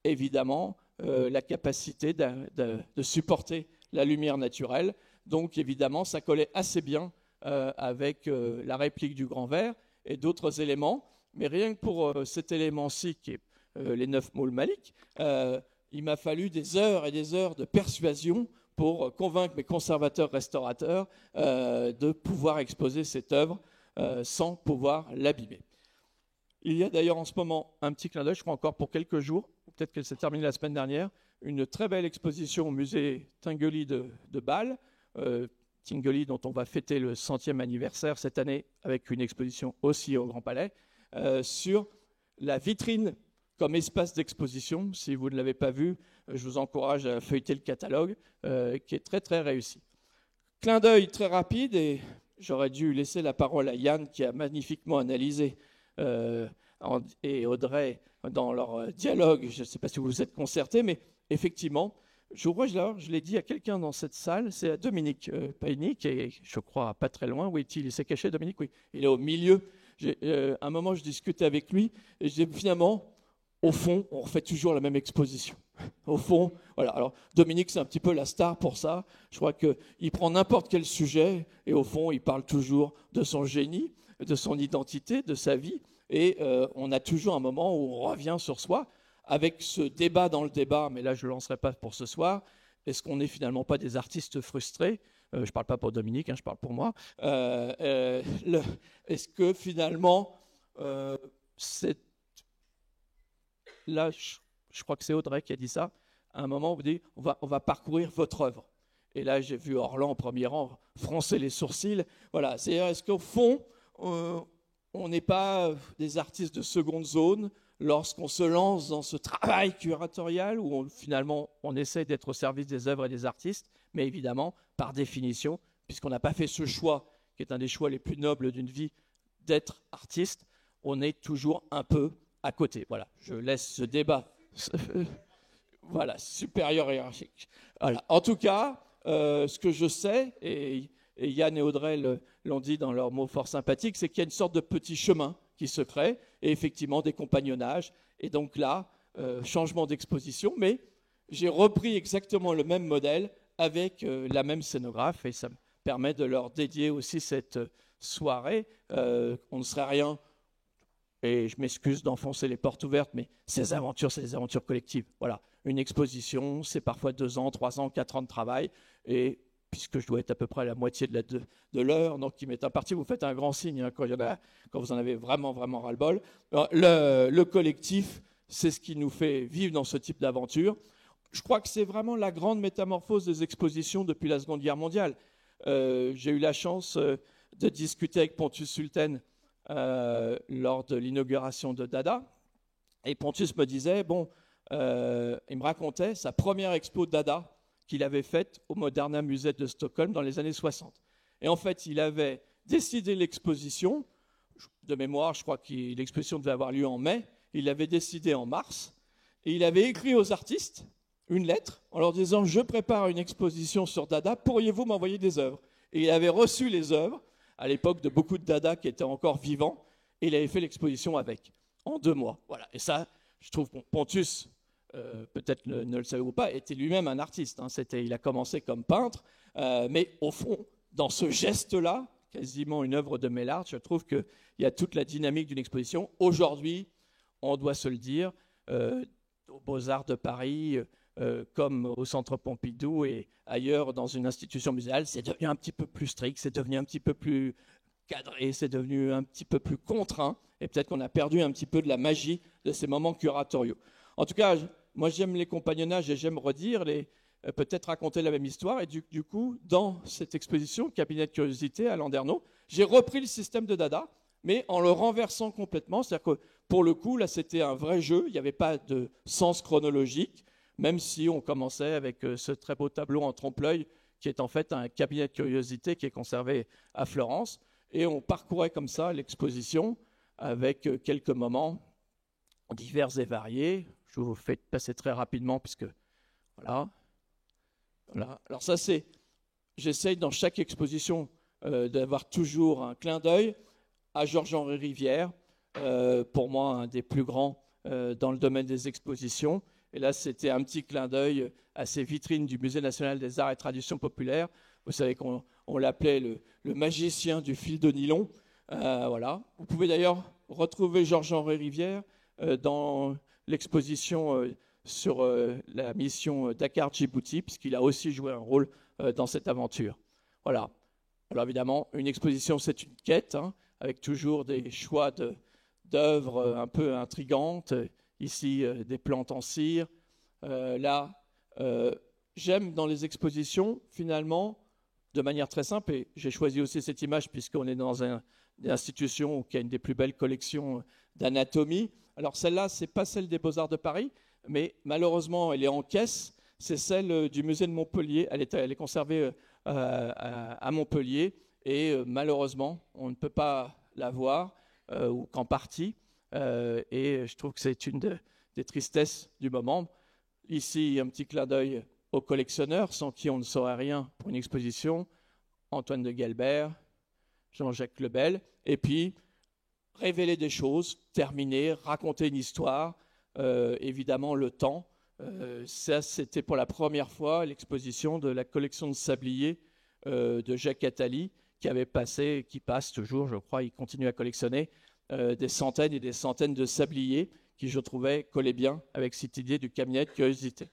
évidemment la capacité de supporter la lumière naturelle. Donc évidemment, ça collait assez bien avec la réplique du grand verre et d'autres éléments. Mais rien que pour cet élément-ci, qui est les 9 moules Malik, il m'a fallu des heures et des heures de persuasion pour convaincre mes conservateurs restaurateurs de pouvoir exposer cette œuvre sans pouvoir l'abîmer. Il y a d'ailleurs en ce moment un petit clin d'œil, je crois encore pour quelques jours, peut-être qu'elle s'est terminée la semaine dernière, une très belle exposition au musée Tinguely de Bâle, Tinguely dont on va fêter le 100e anniversaire cette année avec une exposition aussi au Grand Palais, sur la vitrine comme espace d'exposition. Si vous ne l'avez pas vu, je vous encourage à feuilleter le catalogue qui est très très réussi. Clin d'œil très rapide, et j'aurais dû laisser la parole à Yann qui a magnifiquement analysé et Audrey dans leur dialogue. Je ne sais pas si vous vous êtes concertés, mais effectivement, je l'ai dit à quelqu'un dans cette salle, c'est à Dominique Paigny, qui est, je crois, pas très loin. Où est-il? Il s'est caché, Dominique? Oui, il est au milieu. À un moment, je discutais avec lui et je disais finalement, au fond, on refait toujours la même exposition. Au fond, voilà. Alors, Dominique, c'est un petit peu la star pour ça. Je crois qu'il prend n'importe quel sujet et au fond, il parle toujours de son génie, de son identité, de sa vie. Et on a toujours un moment où on revient sur soi avec ce débat dans le débat, mais là, je ne le lancerai pas pour ce soir. Est-ce qu'on n'est finalement pas des artistes frustrés? Je ne parle pas pour Dominique, je parle pour moi. Est-ce que finalement, là, je crois que c'est Audrey qui a dit ça, à un moment, on vous dit, on va parcourir votre œuvre. Et là, j'ai vu Orlan au premier rang froncer les sourcils. Voilà, c'est-à-dire, est-ce qu'au fond, on n'est pas des artistes de seconde zone lorsqu'on se lance dans ce travail curatorial où finalement, on essaie d'être au service des œuvres et des artistes, mais évidemment, par définition, puisqu'on n'a pas fait ce choix, qui est un des choix les plus nobles d'une vie, d'être artiste, on est toujours un peu à côté. Voilà, je laisse ce débat. Voilà, supérieur hiérarchique. Voilà. En tout cas, ce que je sais, et Yann et Audrey l'ont dit dans leurs mots fort sympathiques, c'est qu'il y a une sorte de petit chemin qui se crée, et effectivement des compagnonnages. Et donc là, changement d'exposition, mais j'ai repris exactement le même modèle avec la même scénographe, et ça me permet de leur dédier aussi cette soirée. On ne serait rien, et je m'excuse d'enfoncer les portes ouvertes, mais ces aventures, c'est des aventures collectives. Voilà, une exposition, c'est parfois 2 ans, 3 ans, 4 ans de travail, et puisque je dois être à peu près à la moitié de l'heure, donc qui m'est imparti, vous faites un grand signe hein, quand vous en avez vraiment, vraiment ras-le-bol. Le collectif, c'est ce qui nous fait vivre dans ce type d'aventure. Je crois que c'est vraiment la grande métamorphose des expositions depuis la Seconde Guerre mondiale. J'ai eu la chance de discuter avec Pontus Sulten lors de l'inauguration de Dada. Et Pontus me disait, il me racontait sa première expo Dada qu'il avait faite au Moderna Museet de Stockholm dans les années 60. Et en fait, il avait décidé l'exposition, de mémoire, je crois que l'exposition devait avoir lieu en mai, il l'avait décidé en mars, et il avait écrit aux artistes une lettre en leur disant « Je prépare une exposition sur Dada, pourriez-vous m'envoyer des œuvres ?» Et il avait reçu les œuvres, à l'époque de beaucoup de Dada qui étaient encore vivants, et il avait fait l'exposition avec, en 2 mois. Voilà. Et ça, je trouve Pontus, peut-être ne le savez-vous pas, était lui-même un artiste. Hein. Il a commencé comme peintre, mais au fond, dans ce geste-là, quasiment une œuvre de Mellard, je trouve qu'il y a toute la dynamique d'une exposition. Aujourd'hui, on doit se le dire, aux Beaux-Arts de Paris, comme au Centre Pompidou et ailleurs dans une institution muséale, c'est devenu un petit peu plus strict, c'est devenu un petit peu plus cadré, c'est devenu un petit peu plus contraint, et peut-être qu'on a perdu un petit peu de la magie de ces moments curatoriaux. En tout cas, moi j'aime les compagnonnages et j'aime redire, peut-être raconter la même histoire, et du coup, dans cette exposition, Cabinet de curiosité à Landerneau, j'ai repris le système de Dada, mais en le renversant complètement, c'est-à-dire que pour le coup, là c'était un vrai jeu, il n'y avait pas de sens chronologique, même si on commençait avec ce très beau tableau en trompe-l'œil, qui est en fait un cabinet de curiosité qui est conservé à Florence, et on parcourait comme ça l'exposition avec quelques moments divers et variés. Je vous fais passer très rapidement, puisque voilà. Alors ça, j'essaye dans chaque exposition d'avoir toujours un clin d'œil à Georges-Henri Rivière, pour moi un des plus grands dans le domaine des expositions, Et là, c'était un petit clin d'œil à ces vitrines du Musée national des arts et traditions populaires. Vous savez qu'on l'appelait le magicien du fil de nylon. Voilà. Vous pouvez d'ailleurs retrouver Georges-Henri Rivière dans l'exposition sur la mission Dakar-Djibouti, puisqu'il a aussi joué un rôle dans cette aventure. Voilà. Alors évidemment, une exposition, c'est une quête, hein, avec toujours des choix d'œuvres un peu intrigantes. Ici, des plantes en cire. J'aime dans les expositions, finalement, de manière très simple, et j'ai choisi aussi cette image puisqu'on est dans une institution qui a une des plus belles collections d'anatomie. Alors celle-là, ce n'est pas celle des Beaux-Arts de Paris, mais malheureusement, elle est en caisse. C'est celle du musée de Montpellier. Elle est conservée à Montpellier et malheureusement, on ne peut pas la voir ou qu'en partie. Et je trouve que c'est une des tristesses du moment. Ici, un petit clin d'œil aux collectionneurs, sans qui on ne saurait rien pour une exposition. Antoine de Guelbert, Jean-Jacques Lebel. Et puis, révéler des choses, terminer, raconter une histoire, évidemment le temps. Ça, c'était pour la première fois l'exposition de la collection de sabliers de Jacques Attali, qui passe toujours, je crois, il continue à collectionner des centaines et des centaines de sabliers qui, je trouvais, collaient bien avec cette idée du cabinet de curiosité.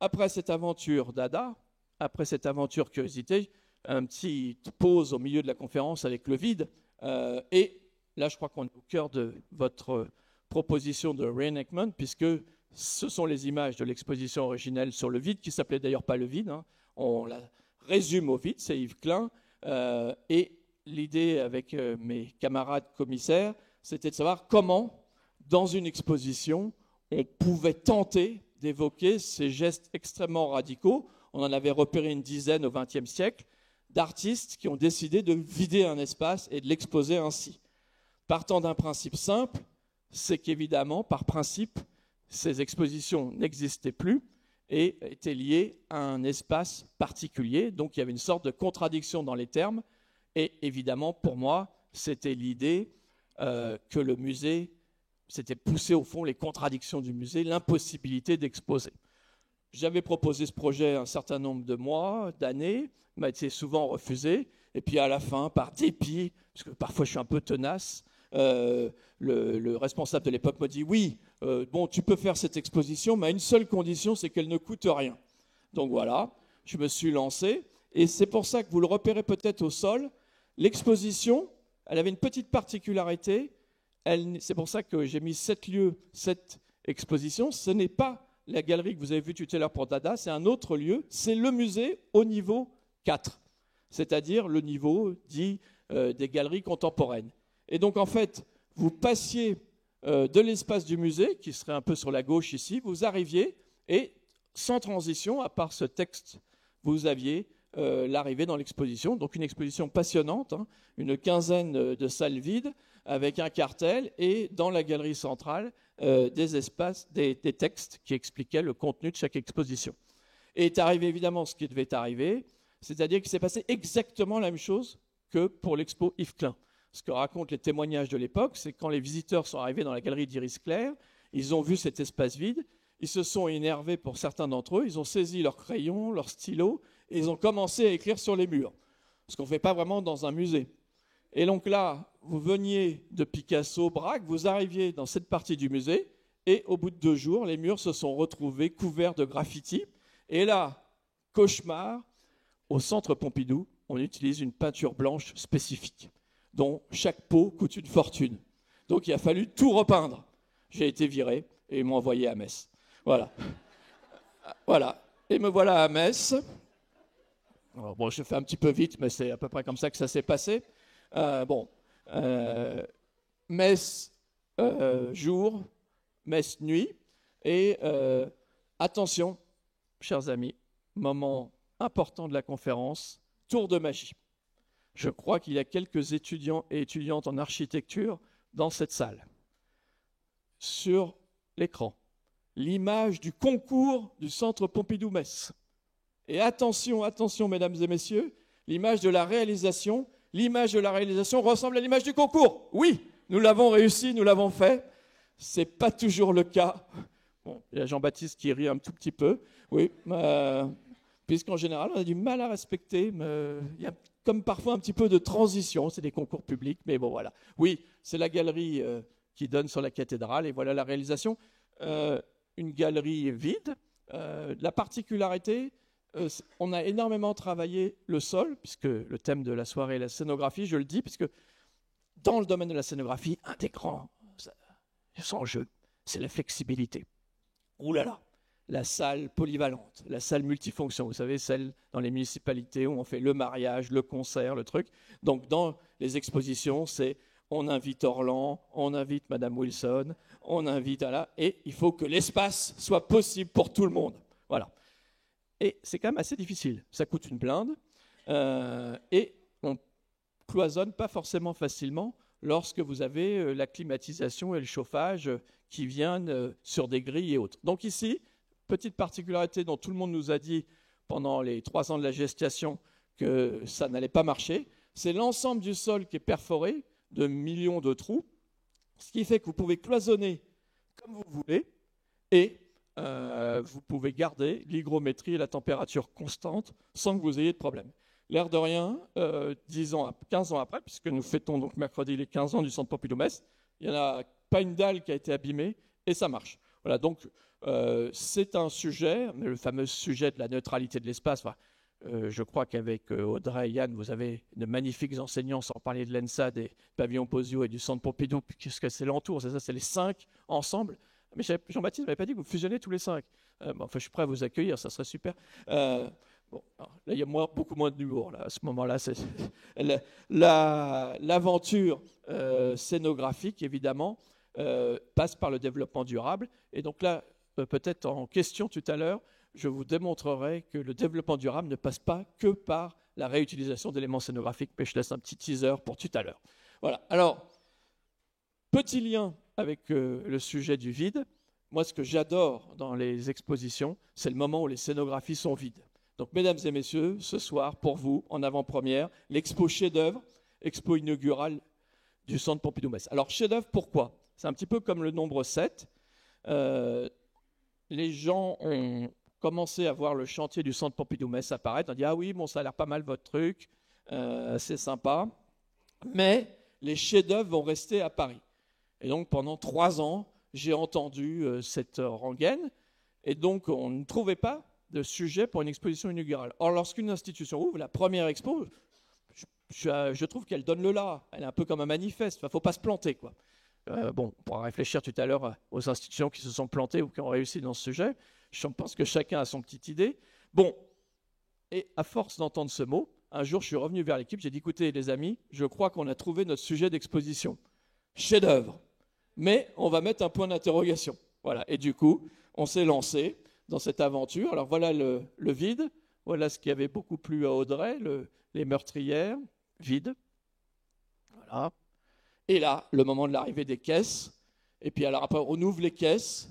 Après cette aventure Dada, après cette aventure curiosité, un petit pause au milieu de la conférence avec le vide. Et là, je crois qu'on est au cœur de votre proposition de reenactment, puisque ce sont les images de l'exposition originelle sur le vide, qui s'appelait d'ailleurs pas le vide. Hein. On la résume au vide, c'est Yves Klein. Et l'idée avec mes camarades commissaires, c'était de savoir comment, dans une exposition, on pouvait tenter d'évoquer ces gestes extrêmement radicaux. On en avait repéré une dizaine au XXe siècle, d'artistes qui ont décidé de vider un espace et de l'exposer ainsi. Partant d'un principe simple, c'est qu'évidemment, par principe, ces expositions n'existaient plus et étaient liées à un espace particulier. Donc il y avait une sorte de contradiction dans les termes. Et évidemment, pour moi, c'était l'idée que le musée, c'était pousser au fond les contradictions du musée, l'impossibilité d'exposer. J'avais proposé ce projet un certain nombre de mois, d'années, m'a été souvent refusé. Et puis à la fin, par dépit, parce que parfois je suis un peu tenace, le responsable de l'époque me dit « Oui, bon, tu peux faire cette exposition, mais à une seule condition, c'est qu'elle ne coûte rien. » Donc voilà, je me suis lancé. Et c'est pour ça que vous le repérez peut-être au sol. L'exposition, elle avait une petite particularité. C'est pour ça que j'ai mis 7 lieux, 7 expositions. Ce n'est pas la galerie que vous avez vue tout à l'heure pour Dada, c'est un autre lieu. C'est le musée au niveau 4, c'est-à-dire le niveau dit des galeries contemporaines. Et donc en fait, vous passiez de l'espace du musée, qui serait un peu sur la gauche ici, vous arriviez et sans transition, à part ce texte, vous aviez l'arrivée dans l'exposition. Donc une exposition passionnante, hein, une quinzaine de salles vides avec un cartel et dans la galerie centrale des espaces, des textes qui expliquaient le contenu de chaque exposition. Et est arrivé évidemment ce qui devait arriver, c'est-à-dire qu'il s'est passé exactement la même chose que pour l'expo Yves Klein. Ce que racontent les témoignages de l'époque, c'est que quand les visiteurs sont arrivés dans la galerie d'Iris Clair, ils ont vu cet espace vide, ils se sont énervés pour certains d'entre eux, ils ont saisi leurs crayons, leurs stylos, et ils ont commencé à écrire sur les murs, ce qu'on ne fait pas vraiment dans un musée. Et donc là, vous veniez de Picasso, Braque, vous arriviez dans cette partie du musée, et au bout de 2 jours, les murs se sont retrouvés couverts de graffitis. Et là, cauchemar, au centre Pompidou, on utilise une peinture blanche spécifique, dont chaque pot coûte une fortune. Donc il a fallu tout repeindre. J'ai été viré et ils m'ont envoyé à Metz. Voilà. Voilà. Et me voilà à Metz. Alors, bon, je fais un petit peu vite, mais c'est à peu près comme ça que ça s'est passé. Metz jour, Metz nuit. Et attention, chers amis, moment important de la conférence, tour de magie. Je crois qu'il y a quelques étudiants et étudiantes en architecture dans cette salle. Sur l'écran, l'image du concours du Centre Pompidou-Metz. Et attention, attention, mesdames et messieurs, l'image de la réalisation ressemble à l'image du concours. Oui, nous l'avons réussi, nous l'avons fait. Ce n'est pas toujours le cas. Bon, Il y a Jean-Baptiste qui rit un tout petit peu. Oui, puisqu'en général, on a du mal à respecter. Il y a comme parfois un petit peu de transition. C'est des concours publics, mais bon, voilà. Oui, c'est la galerie qui donne sur la cathédrale, et voilà la réalisation. Une galerie vide. La particularité, on a énormément travaillé le sol, puisque le thème de la soirée est la scénographie, je le dis, puisque dans le domaine de la scénographie, un des grands enjeux, c'est la flexibilité. Ouh là là, la salle polyvalente, la salle multifonction, vous savez, celle dans les municipalités où on fait le mariage, le concert, le truc. Donc dans les expositions, c'est on invite Orlan, on invite Madame Wilson, on invite là, et il faut que l'espace soit possible pour tout le monde. Voilà. Et c'est quand même assez difficile. Ça coûte une blinde et on cloisonne pas forcément facilement lorsque vous avez la climatisation et le chauffage qui viennent sur des grilles et autres. Donc ici, petite particularité dont tout le monde nous a dit pendant les 3 ans de la gestation que ça n'allait pas marcher, c'est l'ensemble du sol qui est perforé de millions de trous, ce qui fait que vous pouvez cloisonner comme vous voulez et vous pouvez garder l'hygrométrie et la température constante sans que vous ayez de problème. L'air de rien, 15 ans après, puisque nous fêtons donc mercredi les 15 ans du Centre Pompidou-Metz, il n'y en a pas une dalle qui a été abîmée et ça marche. Voilà, donc c'est un sujet, le fameux sujet de la neutralité de l'espace. Je crois qu'avec Audrey et Yann, vous avez de magnifiques enseignants, sans parler de l'ENSA, des pavillons Posio et du Centre Pompidou, puisque c'est l'entour, c'est ça, c'est les 5 ensemble. Mais Jean-Baptiste ne m'avait pas dit que vous fusionnez tous les 5. Enfin, je suis prêt à vous accueillir, ça serait super. Bon, alors, là, il y a beaucoup moins d'humour. Là, à ce moment-là, c'est l'aventure scénographique, évidemment, passe par le développement durable. Et donc là, peut-être en question tout à l'heure, je vous démontrerai que le développement durable ne passe pas que par la réutilisation d'éléments scénographiques. Mais je laisse un petit teaser pour tout à l'heure. Voilà. Alors, petit lien avec le sujet du vide. Moi, ce que j'adore dans les expositions, c'est le moment où les scénographies sont vides. Donc, mesdames et messieurs, ce soir, pour vous, en avant-première, l'expo chef-d'œuvre, expo inaugurale du Centre Pompidou-Metz. Alors, chef-d'œuvre, pourquoi ? C'est un petit peu comme le nombre 7. Les gens ont commencé à voir le chantier du Centre Pompidou-Metz apparaître. On a dit « Ah oui, bon, ça a l'air pas mal votre truc, c'est sympa. » Mais les chefs-d'œuvre vont rester à Paris. Et donc, pendant 3 ans, j'ai entendu cette rengaine. Et donc, on ne trouvait pas de sujet pour une exposition inaugurale. Or, lorsqu'une institution ouvre la première expo, je trouve qu'elle donne le là. Elle est un peu comme un manifeste. Il ne faut pas se planter, quoi. Bon, on pourra réfléchir tout à l'heure aux institutions qui se sont plantées ou qui ont réussi dans ce sujet. Je pense que chacun a son petite idée. Bon, et à force d'entendre ce mot, un jour, je suis revenu vers l'équipe. J'ai dit, écoutez, les amis, je crois qu'on a trouvé notre sujet d'exposition. Chef-d'œuvre. Mais on va mettre un point d'interrogation. Voilà. Et du coup, on s'est lancé dans cette aventure. Alors voilà le vide. Voilà ce qui avait beaucoup plu à Audrey, les meurtrières, vide. Voilà. Et là, le moment de l'arrivée des caisses. Et puis alors après, on ouvre les caisses.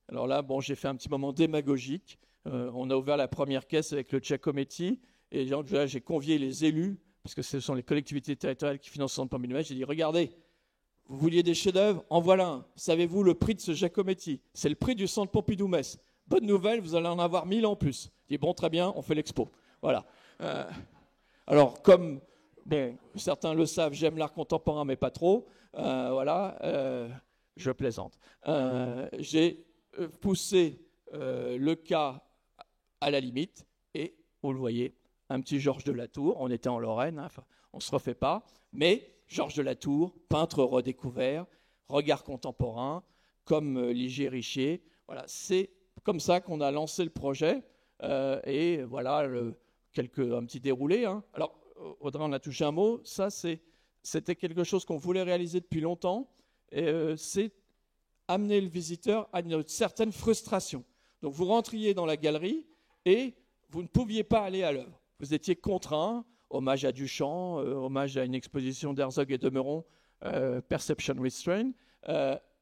Alors là, bon, j'ai fait un petit moment démagogique. On a ouvert la première caisse avec le Giacometti. Et donc, là, j'ai convié les élus, parce que ce sont les collectivités territoriales qui financent le Centre Pompidou-Metz. J'ai dit, regardez, vous vouliez des chefs-d'œuvre? En voilà un. Savez-vous le prix de ce Giacometti? C'est le prix du Centre Pompidou-Metz. Bonne nouvelle, vous allez en avoir 1000 en plus. Je dis, bon, très bien, on fait l'expo. Voilà. Alors, comme bon, certains le savent, j'aime l'art contemporain, mais pas trop. Voilà, je plaisante. J'ai poussé le cas à la limite, et vous le voyez, un petit Georges de Latour. On était en Lorraine, hein, on ne se refait pas, mais Georges de Latour, peintre redécouvert, regard contemporain, comme Ligier Richier. Voilà, c'est comme ça qu'on a lancé le projet. Et voilà, un petit déroulé. Hein. Alors, Audrey en a touché un mot. Ça, c'était quelque chose qu'on voulait réaliser depuis longtemps. C'est amener le visiteur à une certaine frustration. Donc, vous rentriez dans la galerie et vous ne pouviez pas aller à l'œuvre. Vous étiez contraint. Hommage à Duchamp, hommage à une exposition d'Herzog et de Meuron, Perception Restraint.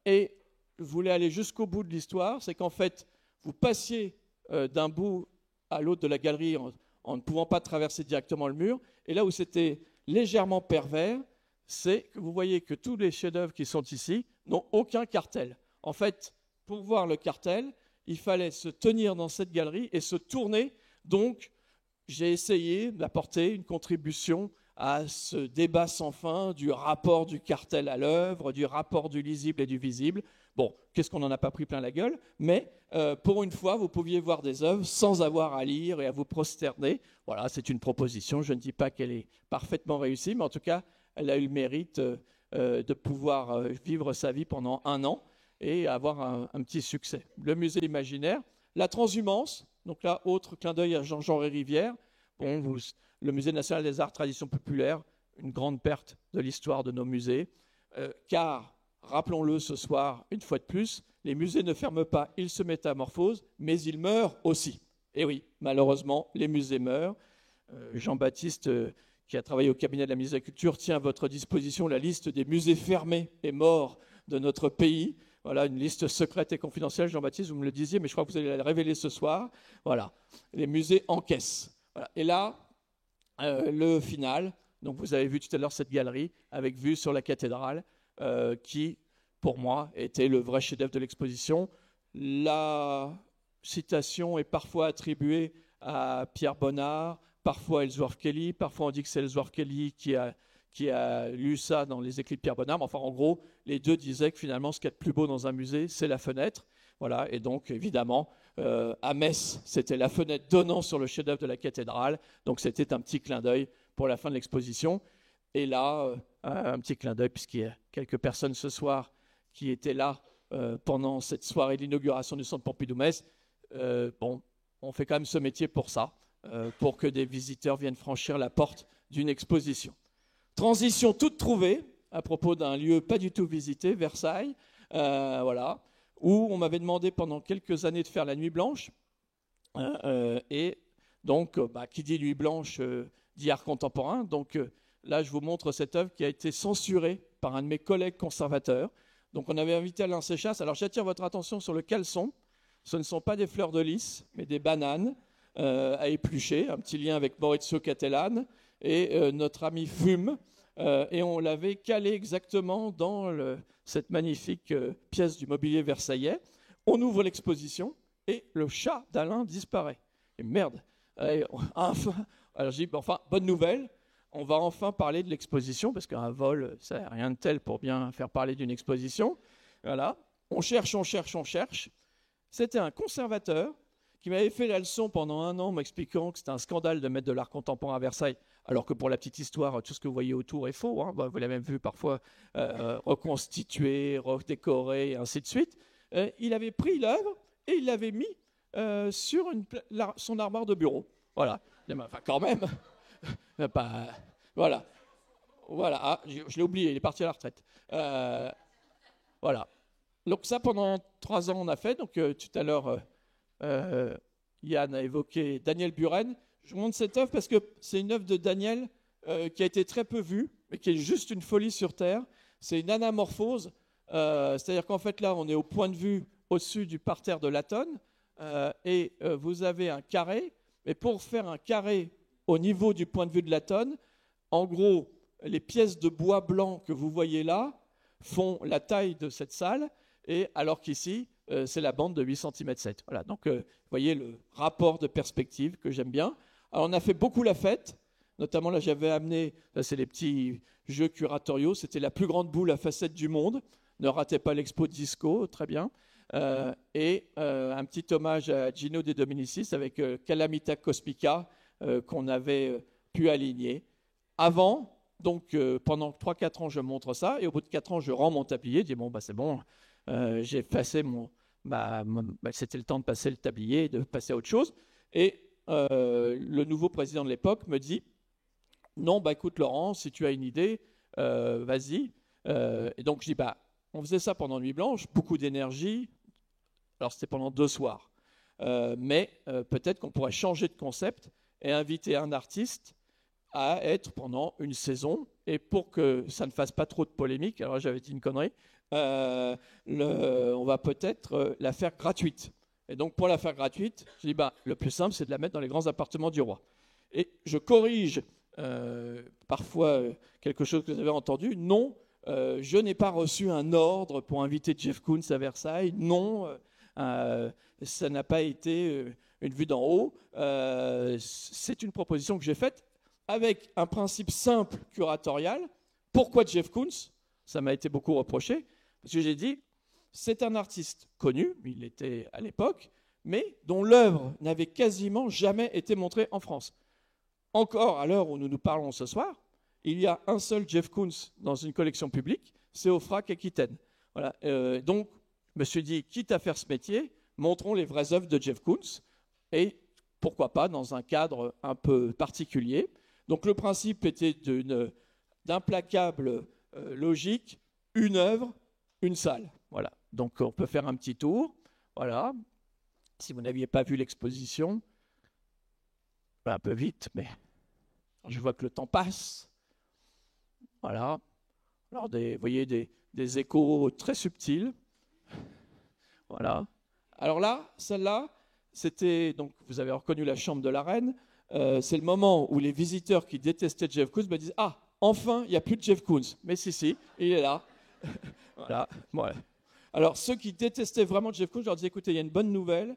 Et je voulais aller jusqu'au bout de l'histoire. C'est qu'en fait, vous passiez d'un bout à l'autre de la galerie en ne pouvant pas traverser directement le mur. Et là où c'était légèrement pervers, c'est que vous voyez que tous les chefs-d'œuvre qui sont ici n'ont aucun cartel. En fait, pour voir le cartel, il fallait se tenir dans cette galerie et se tourner. Donc, j'ai essayé d'apporter une contribution à ce débat sans fin du rapport du cartel à l'œuvre, du rapport du lisible et du visible. Bon, qu'est-ce qu'on n'en a pas pris plein la gueule, mais pour une fois, vous pouviez voir des œuvres sans avoir à lire et à vous prosterner. Voilà, c'est une proposition. Je ne dis pas qu'elle est parfaitement réussie, mais en tout cas, elle a eu le mérite de pouvoir vivre sa vie pendant 1 an et avoir un petit succès. Le musée imaginaire, la transhumance, donc là, autre clin d'œil à Jean-Jean Rivière. Bon, le Musée national des arts traditions populaires, une grande perte de l'histoire de nos musées, car, rappelons-le ce soir, une fois de plus, les musées ne ferment pas, ils se métamorphosent, mais ils meurent aussi. Et oui, malheureusement, les musées meurent. Jean-Baptiste, qui a travaillé au cabinet de la ministre de la Culture, tient à votre disposition la liste des musées fermés et morts de notre pays. Voilà, une liste secrète et confidentielle. Jean-Baptiste, vous me le disiez, mais je crois que vous allez la révéler ce soir. Voilà, les musées encaissent. Voilà. Et là, le final, donc vous avez vu tout à l'heure cette galerie avec vue sur la cathédrale, qui, pour moi, était le vrai chef-d'œuvre de l'exposition. La citation est parfois attribuée à Pierre Bonnard, parfois à Ellsworth Kelly, parfois on dit que c'est Ellsworth Kelly qui a lu ça dans les écrits de Pierre Bonnard. Mais enfin, en gros, les deux disaient que finalement, ce qu'il y a de plus beau dans un musée, c'est la fenêtre. Voilà, et donc, évidemment, à Metz, c'était la fenêtre donnant sur le chef-d'œuvre de la cathédrale. Donc, c'était un petit clin d'œil pour la fin de l'exposition. Et là, un petit clin d'œil, puisqu'il y a quelques personnes ce soir qui étaient là pendant cette soirée d'inauguration du Centre Pompidou-Metz. Bon, on fait quand même ce métier pour ça, pour que des visiteurs viennent franchir la porte d'une exposition. Transition toute trouvée à propos d'un lieu pas du tout visité, Versailles, voilà, où on m'avait demandé pendant quelques années de faire la Nuit Blanche. Et donc, qui dit Nuit Blanche dit art contemporain. Donc là, je vous montre cette œuvre qui a été censurée par un de mes collègues conservateurs. Donc on avait invité Alain Séchasse. Alors j'attire votre attention sur le caleçon. Ce ne sont pas des fleurs de lys, mais des bananes à éplucher. Un petit lien avec Maurizio Cattelan et notre ami Fume. Et on l'avait calé exactement dans cette magnifique pièce du mobilier versaillais. On ouvre l'exposition et le chat d'Alain disparaît. Et merde. Enfin, alors j'ai dit, enfin, bonne nouvelle, on va enfin parler de l'exposition, parce qu'un vol, ça n'a rien de tel pour bien faire parler d'une exposition. Voilà. On cherche. C'était un conservateur qui m'avait fait la leçon pendant 1 an, m'expliquant que c'était un scandale de mettre de l'art contemporain à Versailles, alors que pour la petite histoire, tout ce que vous voyez autour est faux. Hein. Vous l'avez même vu parfois reconstitué, redécoré, et ainsi de suite. Il avait pris l'œuvre et il l'avait mis sur son armoire de bureau. Voilà. Enfin, quand même. Voilà. Ah, je l'ai oublié, il est parti à la retraite. Voilà. Donc ça, pendant 3 ans, on a fait. Donc tout à l'heure, Yann a évoqué Daniel Buren. Je vous montre cette œuvre parce que c'est une œuvre de Daniel qui a été très peu vue, mais qui est juste une folie sur Terre. C'est une anamorphose. C'est-à-dire qu'en fait, là, on est au point de vue au-dessus du parterre de l'Atone. Et vous avez un carré. Mais pour faire un carré au niveau du point de vue de l'Atone, en gros, les pièces de bois blanc que vous voyez là font la taille de cette salle, et alors qu'ici, c'est la bande de 8 cm 7. Voilà, donc vous voyez le rapport de perspective que j'aime bien. Alors, on a fait beaucoup la fête, notamment là j'avais amené, là, c'est les petits jeux curatoriaux, c'était la plus grande boule à facettes du monde, ne ratez pas l'expo disco, très bien. Et un petit hommage à Gino De Dominicis avec Calamita Cosmica qu'on avait pu aligner. Avant, donc pendant 3-4 ans, je montre ça, et au bout de 4 ans, je rends mon tablier, je dis bon, c'est bon, j'ai passé c'était le temps de passer le tablier, de passer à autre chose. Et le nouveau président de l'époque me dit non, écoute Laurent, si tu as une idée, vas-y. Et donc je dis on faisait ça pendant Nuit Blanche, beaucoup d'énergie. Alors c'était pendant 2 soirs. Mais peut-être qu'on pourrait changer de concept et inviter un artiste à être pendant une saison. Et pour que ça ne fasse pas trop de polémique, alors j'avais dit une connerie, on va peut-être la faire gratuite. Et donc pour la faire gratuite, je dis le plus simple, c'est de la mettre dans les grands appartements du roi. Et je corrige parfois quelque chose que vous avez entendu. Non, je n'ai pas reçu un ordre pour inviter Jeff Koons à Versailles. Non, Ça n'a pas été une vue d'en haut. C'est une proposition que j'ai faite avec un principe simple curatorial. Pourquoi Jeff Koons? Ça m'a été beaucoup reproché, parce que j'ai dit, c'est un artiste connu, il était à l'époque, mais dont l'œuvre n'avait quasiment jamais été montrée en France. Encore à l'heure où nous nous parlons ce soir, il y a un seul Jeff Koons dans une collection publique, c'est au FRAC Aquitaine. Voilà. Donc, je me suis dit, quitte à faire ce métier, montrons les vraies œuvres de Jeff Koons, et pourquoi pas dans un cadre un peu particulier. Donc le principe était d'implacable logique, une œuvre, une salle. Voilà. Donc on peut faire un petit tour. Voilà. Si vous n'aviez pas vu l'exposition, un peu vite, mais je vois que le temps passe. Voilà. Alors vous voyez des échos très subtils. Voilà. Alors là, celle-là, c'était, donc vous avez reconnu la chambre de la reine. C'est le moment où les visiteurs qui détestaient Jeff Koons me disent « Ah, enfin, il n'y a plus de Jeff Koons. » Mais si, il est là. Voilà. Ouais. Alors, ceux qui détestaient vraiment Jeff Koons, je leur disais « Écoutez, il y a une bonne nouvelle.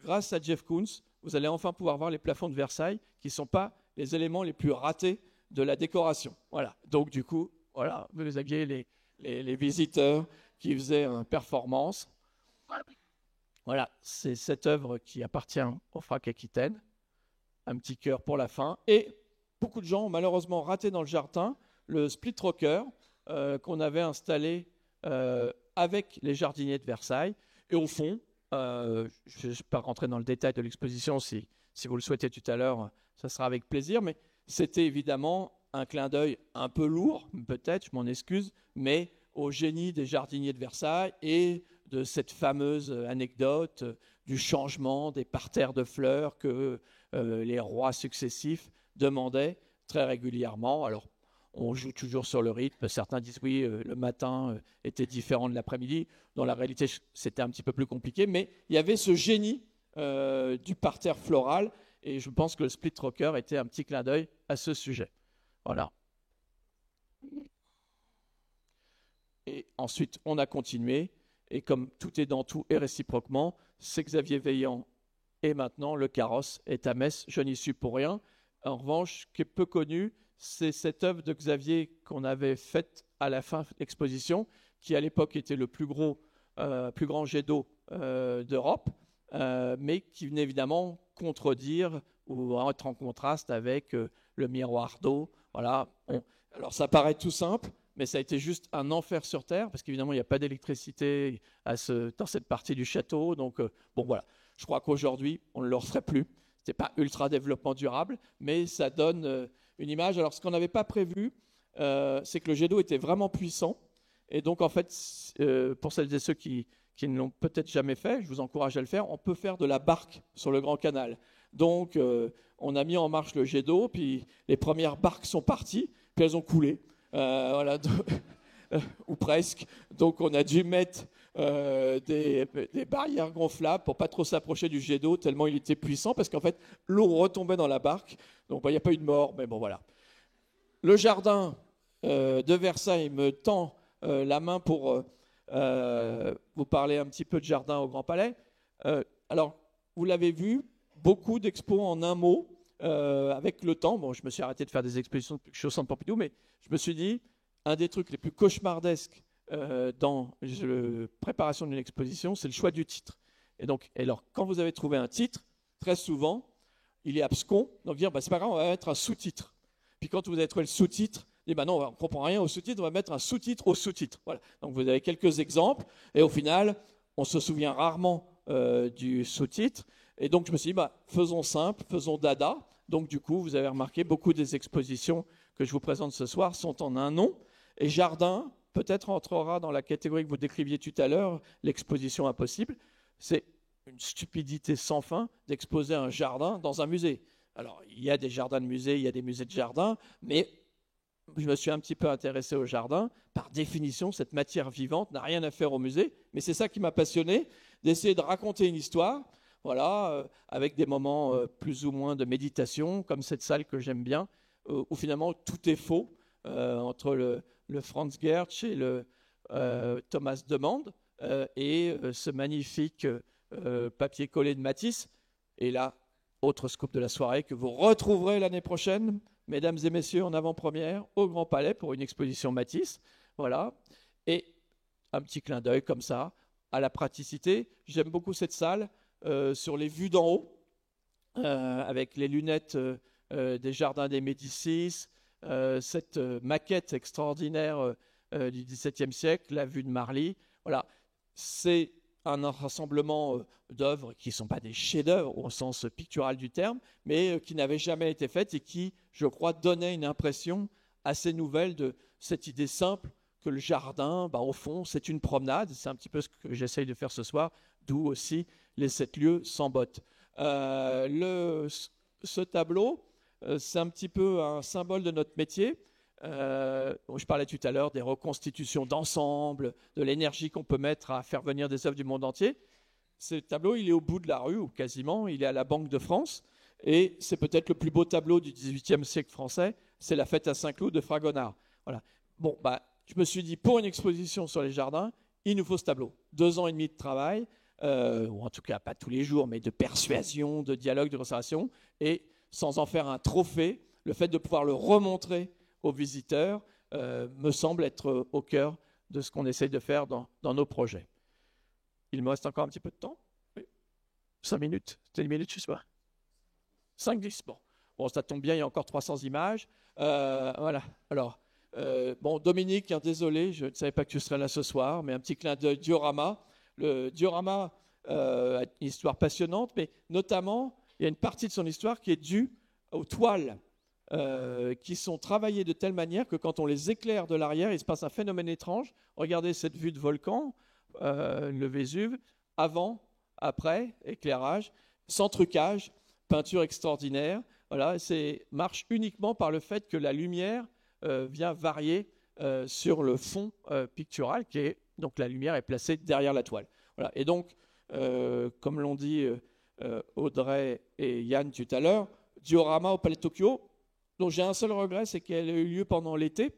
Grâce à Jeff Koons, vous allez enfin pouvoir voir les plafonds de Versailles, qui ne sont pas les éléments les plus ratés de la décoration. » Voilà. Donc, du coup, voilà, vous aviez les visiteurs qui faisaient une performance. Voilà, c'est cette œuvre qui appartient au FRAC Aquitaine. Un petit cœur pour la fin. Et beaucoup de gens ont malheureusement raté dans le jardin le split rocker qu'on avait installé avec les jardiniers de Versailles. Et au fond, je ne vais pas rentrer dans le détail de l'exposition, si vous le souhaitez tout à l'heure, ça sera avec plaisir, mais c'était évidemment un clin d'œil un peu lourd, peut-être, je m'en excuse, mais au génie des jardiniers de Versailles et de cette fameuse anecdote du changement des parterres de fleurs que les rois successifs demandaient très régulièrement. Alors, on joue toujours sur le rythme. Certains disent oui, le matin était différent de l'après-midi. Dans la réalité, c'était un petit peu plus compliqué, mais il y avait ce génie du parterre floral, et je pense que le split rocker était un petit clin d'œil à ce sujet. Voilà. Et ensuite, on a continué. Et comme tout est dans tout et réciproquement, c'est Xavier Veillant et maintenant le carrosse est à Metz. Je n'y suis pour rien. En revanche, ce qui est peu connu, c'est cette œuvre de Xavier qu'on avait faite à la fin de l'exposition, qui à l'époque était le plus grand jet d'eau d'Europe, mais qui venait évidemment contredire ou être en contraste avec le miroir d'eau. Voilà. Alors ça paraît tout simple, mais ça a été juste un enfer sur Terre, parce qu'évidemment, il n'y a pas d'électricité dans cette partie du château. Donc, bon, voilà. Je crois qu'aujourd'hui, on ne le referait plus. Ce n'est pas ultra développement durable, mais ça donne une image. Alors, ce qu'on n'avait pas prévu, c'est que le jet d'eau était vraiment puissant. Et donc, en fait, pour celles et ceux qui ne l'ont peut-être jamais fait, je vous encourage à le faire, on peut faire de la barque sur le Grand Canal. Donc, on a mis en marche le jet d'eau, puis les premières barques sont parties, puis elles ont coulé. Voilà, ou presque. Donc on a dû mettre des barrières gonflables pour pas trop s'approcher du jet d'eau tellement il était puissant, parce qu'en fait l'eau retombait dans la barque. Donc il n'y a pas eu de mort, mais bon voilà. Le jardin de Versailles me tend la main pour vous parler un petit peu de jardin au Grand Palais. Alors vous l'avez vu, beaucoup d'expos en un mot. Avec le temps, bon, je me suis arrêté de faire des expositions depuis que je suis au Centre Pompidou, mais je me suis dit, un des trucs les plus cauchemardesques dans la préparation d'une exposition, c'est le choix du titre. Et alors, quand vous avez trouvé un titre, très souvent, il est abscon, donc dire, c'est pas grave, on va mettre un sous-titre. Puis quand vous avez trouvé le sous-titre, dit, non, on ne comprend rien au sous-titre, on va mettre un sous-titre au sous-titre. Voilà. Donc vous avez quelques exemples, et au final, on se souvient rarement du sous-titre. Et donc je me suis dit, faisons simple, faisons dada. Donc du coup, vous avez remarqué, beaucoup des expositions que je vous présente ce soir sont en un nom. Et jardin, peut-être entrera dans la catégorie que vous décriviez tout à l'heure, l'exposition impossible. C'est une stupidité sans fin d'exposer un jardin dans un musée. Alors, il y a des jardins de musée, il y a des musées de jardin, mais je me suis un petit peu intéressé au jardin. Par définition, cette matière vivante n'a rien à faire au musée, mais c'est ça qui m'a passionné, d'essayer de raconter une histoire, voilà, avec des moments plus ou moins de méditation, comme cette salle que j'aime bien, où finalement tout est faux, entre le Franz Gertsch et le Thomas Demand, et ce magnifique papier collé de Matisse. Et là, autre scoop de la soirée que vous retrouverez l'année prochaine, mesdames et messieurs, en avant-première, au Grand Palais pour une exposition Matisse. Voilà. Et un petit clin d'œil comme ça à la praticité. J'aime beaucoup cette salle sur les vues d'en haut, avec les lunettes des jardins des Médicis, cette maquette extraordinaire du XVIIe siècle, la vue de Marly. Voilà, c'est un rassemblement d'œuvres qui ne sont pas des chefs-d'œuvre au sens pictural du terme, mais qui n'avaient jamais été faites et qui, je crois, donnaient une impression assez nouvelle de cette idée simple que le jardin, au fond, c'est une promenade. C'est un petit peu ce que j'essaye de faire ce soir, d'où aussi les 7 lieux sans bottes. Ce tableau, c'est un petit peu un symbole de notre métier. Je parlais tout à l'heure des reconstitutions d'ensemble, de l'énergie qu'on peut mettre à faire venir des œuvres du monde entier. Ce tableau, il est au bout de la rue, ou quasiment, il est à la Banque de France, et c'est peut-être le plus beau tableau du XVIIIe siècle français, c'est la Fête à Saint-Cloud de Fragonard. Voilà. Bon, je me suis dit, pour une exposition sur les jardins, il nous faut ce tableau. 2 ans et demi de travail, ou en tout cas pas tous les jours, mais de persuasion, de dialogue, de restauration, et sans en faire un trophée, le fait de pouvoir le remontrer aux visiteurs me semble être au cœur de ce qu'on essaye de faire dans nos projets. Il me reste encore un petit peu de temps. Oui. 5 minutes. C'est 10 minutes, je ne sais pas. 5-10, bon, ça tombe bien, il y a encore 300 images. Voilà. Alors, Dominique, désolé, je ne savais pas que tu serais là ce soir, mais un petit clin d'œil diorama. Le diorama a une histoire passionnante, mais notamment, il y a une partie de son histoire qui est due aux toiles qui sont travaillées de telle manière que quand on les éclaire de l'arrière, il se passe un phénomène étrange. Regardez cette vue de volcan, le Vésuve, avant, après, éclairage, sans trucage, peinture extraordinaire. Voilà, marche uniquement par le fait que la lumière vient varier sur le fond pictural, donc la lumière est placée derrière la toile. Voilà. Et donc, comme l'ont dit Audrey et Yann tout à l'heure, diorama au Palais de Tokyo, dont j'ai un seul regret, c'est qu'elle a eu lieu pendant l'été.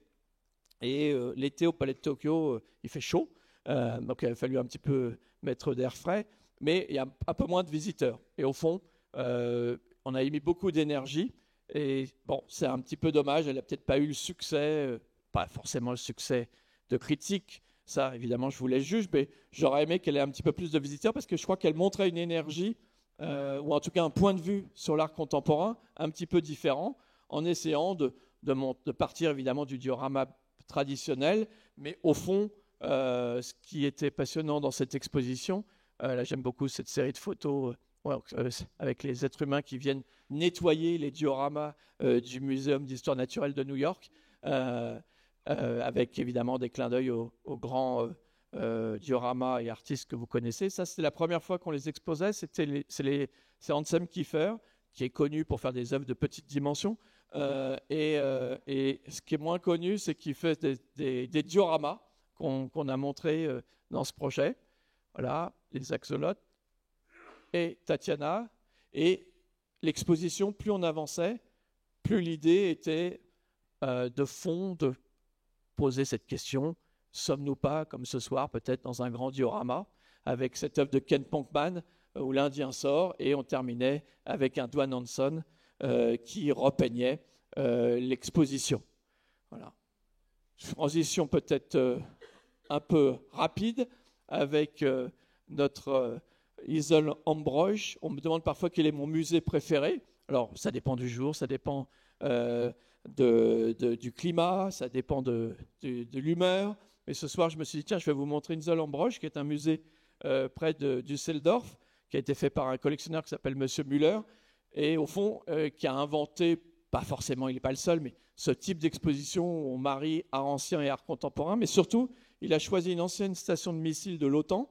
Et l'été au Palais de Tokyo, il fait chaud, donc il a fallu un petit peu mettre d'air frais, mais il y a un peu moins de visiteurs. Et au fond, on a émis beaucoup d'énergie. Et bon, c'est un petit peu dommage, elle n'a peut-être pas eu le succès, pas forcément le succès de critique, ça évidemment je vous laisse juger, mais j'aurais aimé qu'elle ait un petit peu plus de visiteurs parce que je crois qu'elle montrait une énergie, ou en tout cas un point de vue sur l'art contemporain un petit peu différent, en essayant de partir évidemment du diorama traditionnel, mais au fond, ce qui était passionnant dans cette exposition, là j'aime beaucoup cette série de photos, avec les êtres humains qui viennent nettoyer les dioramas du Muséum d'histoire naturelle de New York, avec évidemment des clins d'œil aux grands dioramas et artistes que vous connaissez. Ça, c'était la première fois qu'on les exposait. C'est Ansem Kiefer, qui est connu pour faire des œuvres de petite dimension. Et ce qui est moins connu, c'est qu'il fait des dioramas qu'on a montrés dans ce projet. Voilà, les axolotes et Tatiana. Et l'exposition, plus on avançait, plus l'idée était de fond de poser cette question: sommes-nous pas, comme ce soir, peut-être dans un grand diorama, avec cette œuvre de Ken Pankman, où l'Indien sort, et on terminait avec un Dwayne Hanson qui repeignait l'exposition. Voilà. Transition peut-être un peu rapide avec notre Isle Ambroge. On me demande parfois quel est mon musée préféré. Alors, ça dépend du jour, ça dépend du climat, ça dépend de l'humeur. Mais ce soir, je me suis dit, tiens, je vais vous montrer une Isle Ambroge, qui est un musée près de Düsseldorf, qui a été fait par un collectionneur qui s'appelle Monsieur Müller, et au fond, qui a inventé, pas forcément, il n'est pas le seul, mais ce type d'exposition où on marie art ancien et art contemporain. Mais surtout, il a choisi une ancienne station de missiles de l'OTAN,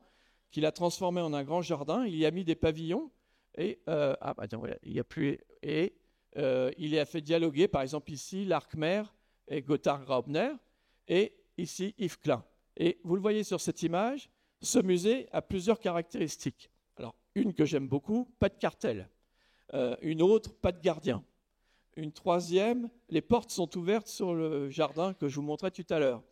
qu'il a transformée en un grand jardin. Il y a mis des pavillons, et il y a plus, et il a fait dialoguer, par exemple ici, Larkmer et Gotthard Graubner, et ici Yves Klein. Et vous le voyez sur cette image, ce musée a plusieurs caractéristiques. Alors, une que j'aime beaucoup, pas de cartel. Une autre, pas de gardien. Une troisième, les portes sont ouvertes sur le jardin que je vous montrais tout à l'heure.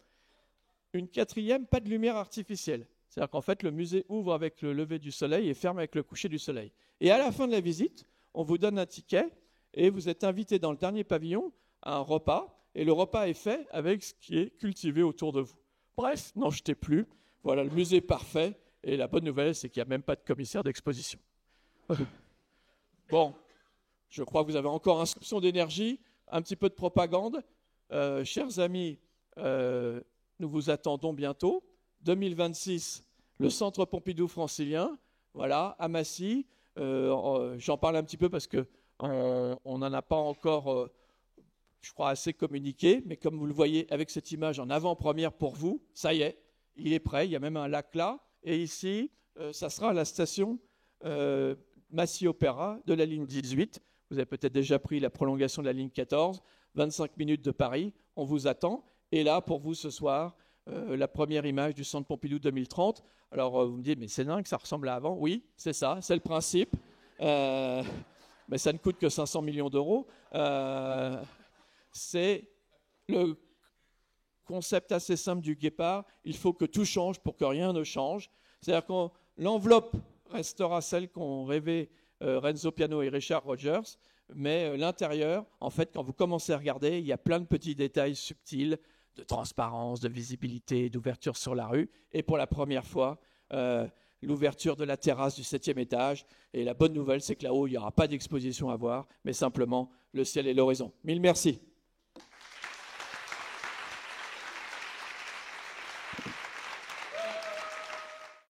Une quatrième, pas de lumière artificielle. C'est-à-dire qu'en fait, le musée ouvre avec le lever du soleil et ferme avec le coucher du soleil. Et à la fin de la visite, on vous donne un ticket et vous êtes invité dans le dernier pavillon à un repas. Et le repas est fait avec ce qui est cultivé autour de vous. Bref, n'en jetez plus. Voilà, le musée est parfait. Et la bonne nouvelle, c'est qu'il n'y a même pas de commissaire d'exposition. Bon, je crois que vous avez encore un soupçon d'énergie, un petit peu de propagande. Chers amis, nous vous attendons bientôt. 2026, le Centre Pompidou francilien, voilà, à Massy. J'en parle un petit peu parce qu'on n'en a pas encore, je crois, assez communiqué. Mais comme vous le voyez avec cette image en avant-première pour vous, ça y est, il est prêt. Il y a même un lac là. Et ici, ça sera à la station Massy Opéra de la ligne 18. Vous avez peut-être déjà pris la prolongation de la ligne 14, 25 minutes de Paris. On vous attend. Et là, pour vous ce soir, la première image du Centre Pompidou 2030. Alors, vous me dites, mais c'est dingue, ça ressemble à avant. Oui, c'est ça, c'est le principe. Mais ça ne coûte que 500 millions d'euros. C'est le concept assez simple du Guépard. Il faut que tout change pour que rien ne change. C'est-à-dire que l'enveloppe restera celle qu'ont rêvé Renzo Piano et Richard Rogers, mais l'intérieur, en fait, quand vous commencez à regarder, il y a plein de petits détails subtils de transparence, de visibilité, d'ouverture sur la rue. Et pour la première fois, l'ouverture de la terrasse du 7e étage. Et la bonne nouvelle, c'est que là-haut, il n'y aura pas d'exposition à voir, mais simplement le ciel et l'horizon. Mille merci.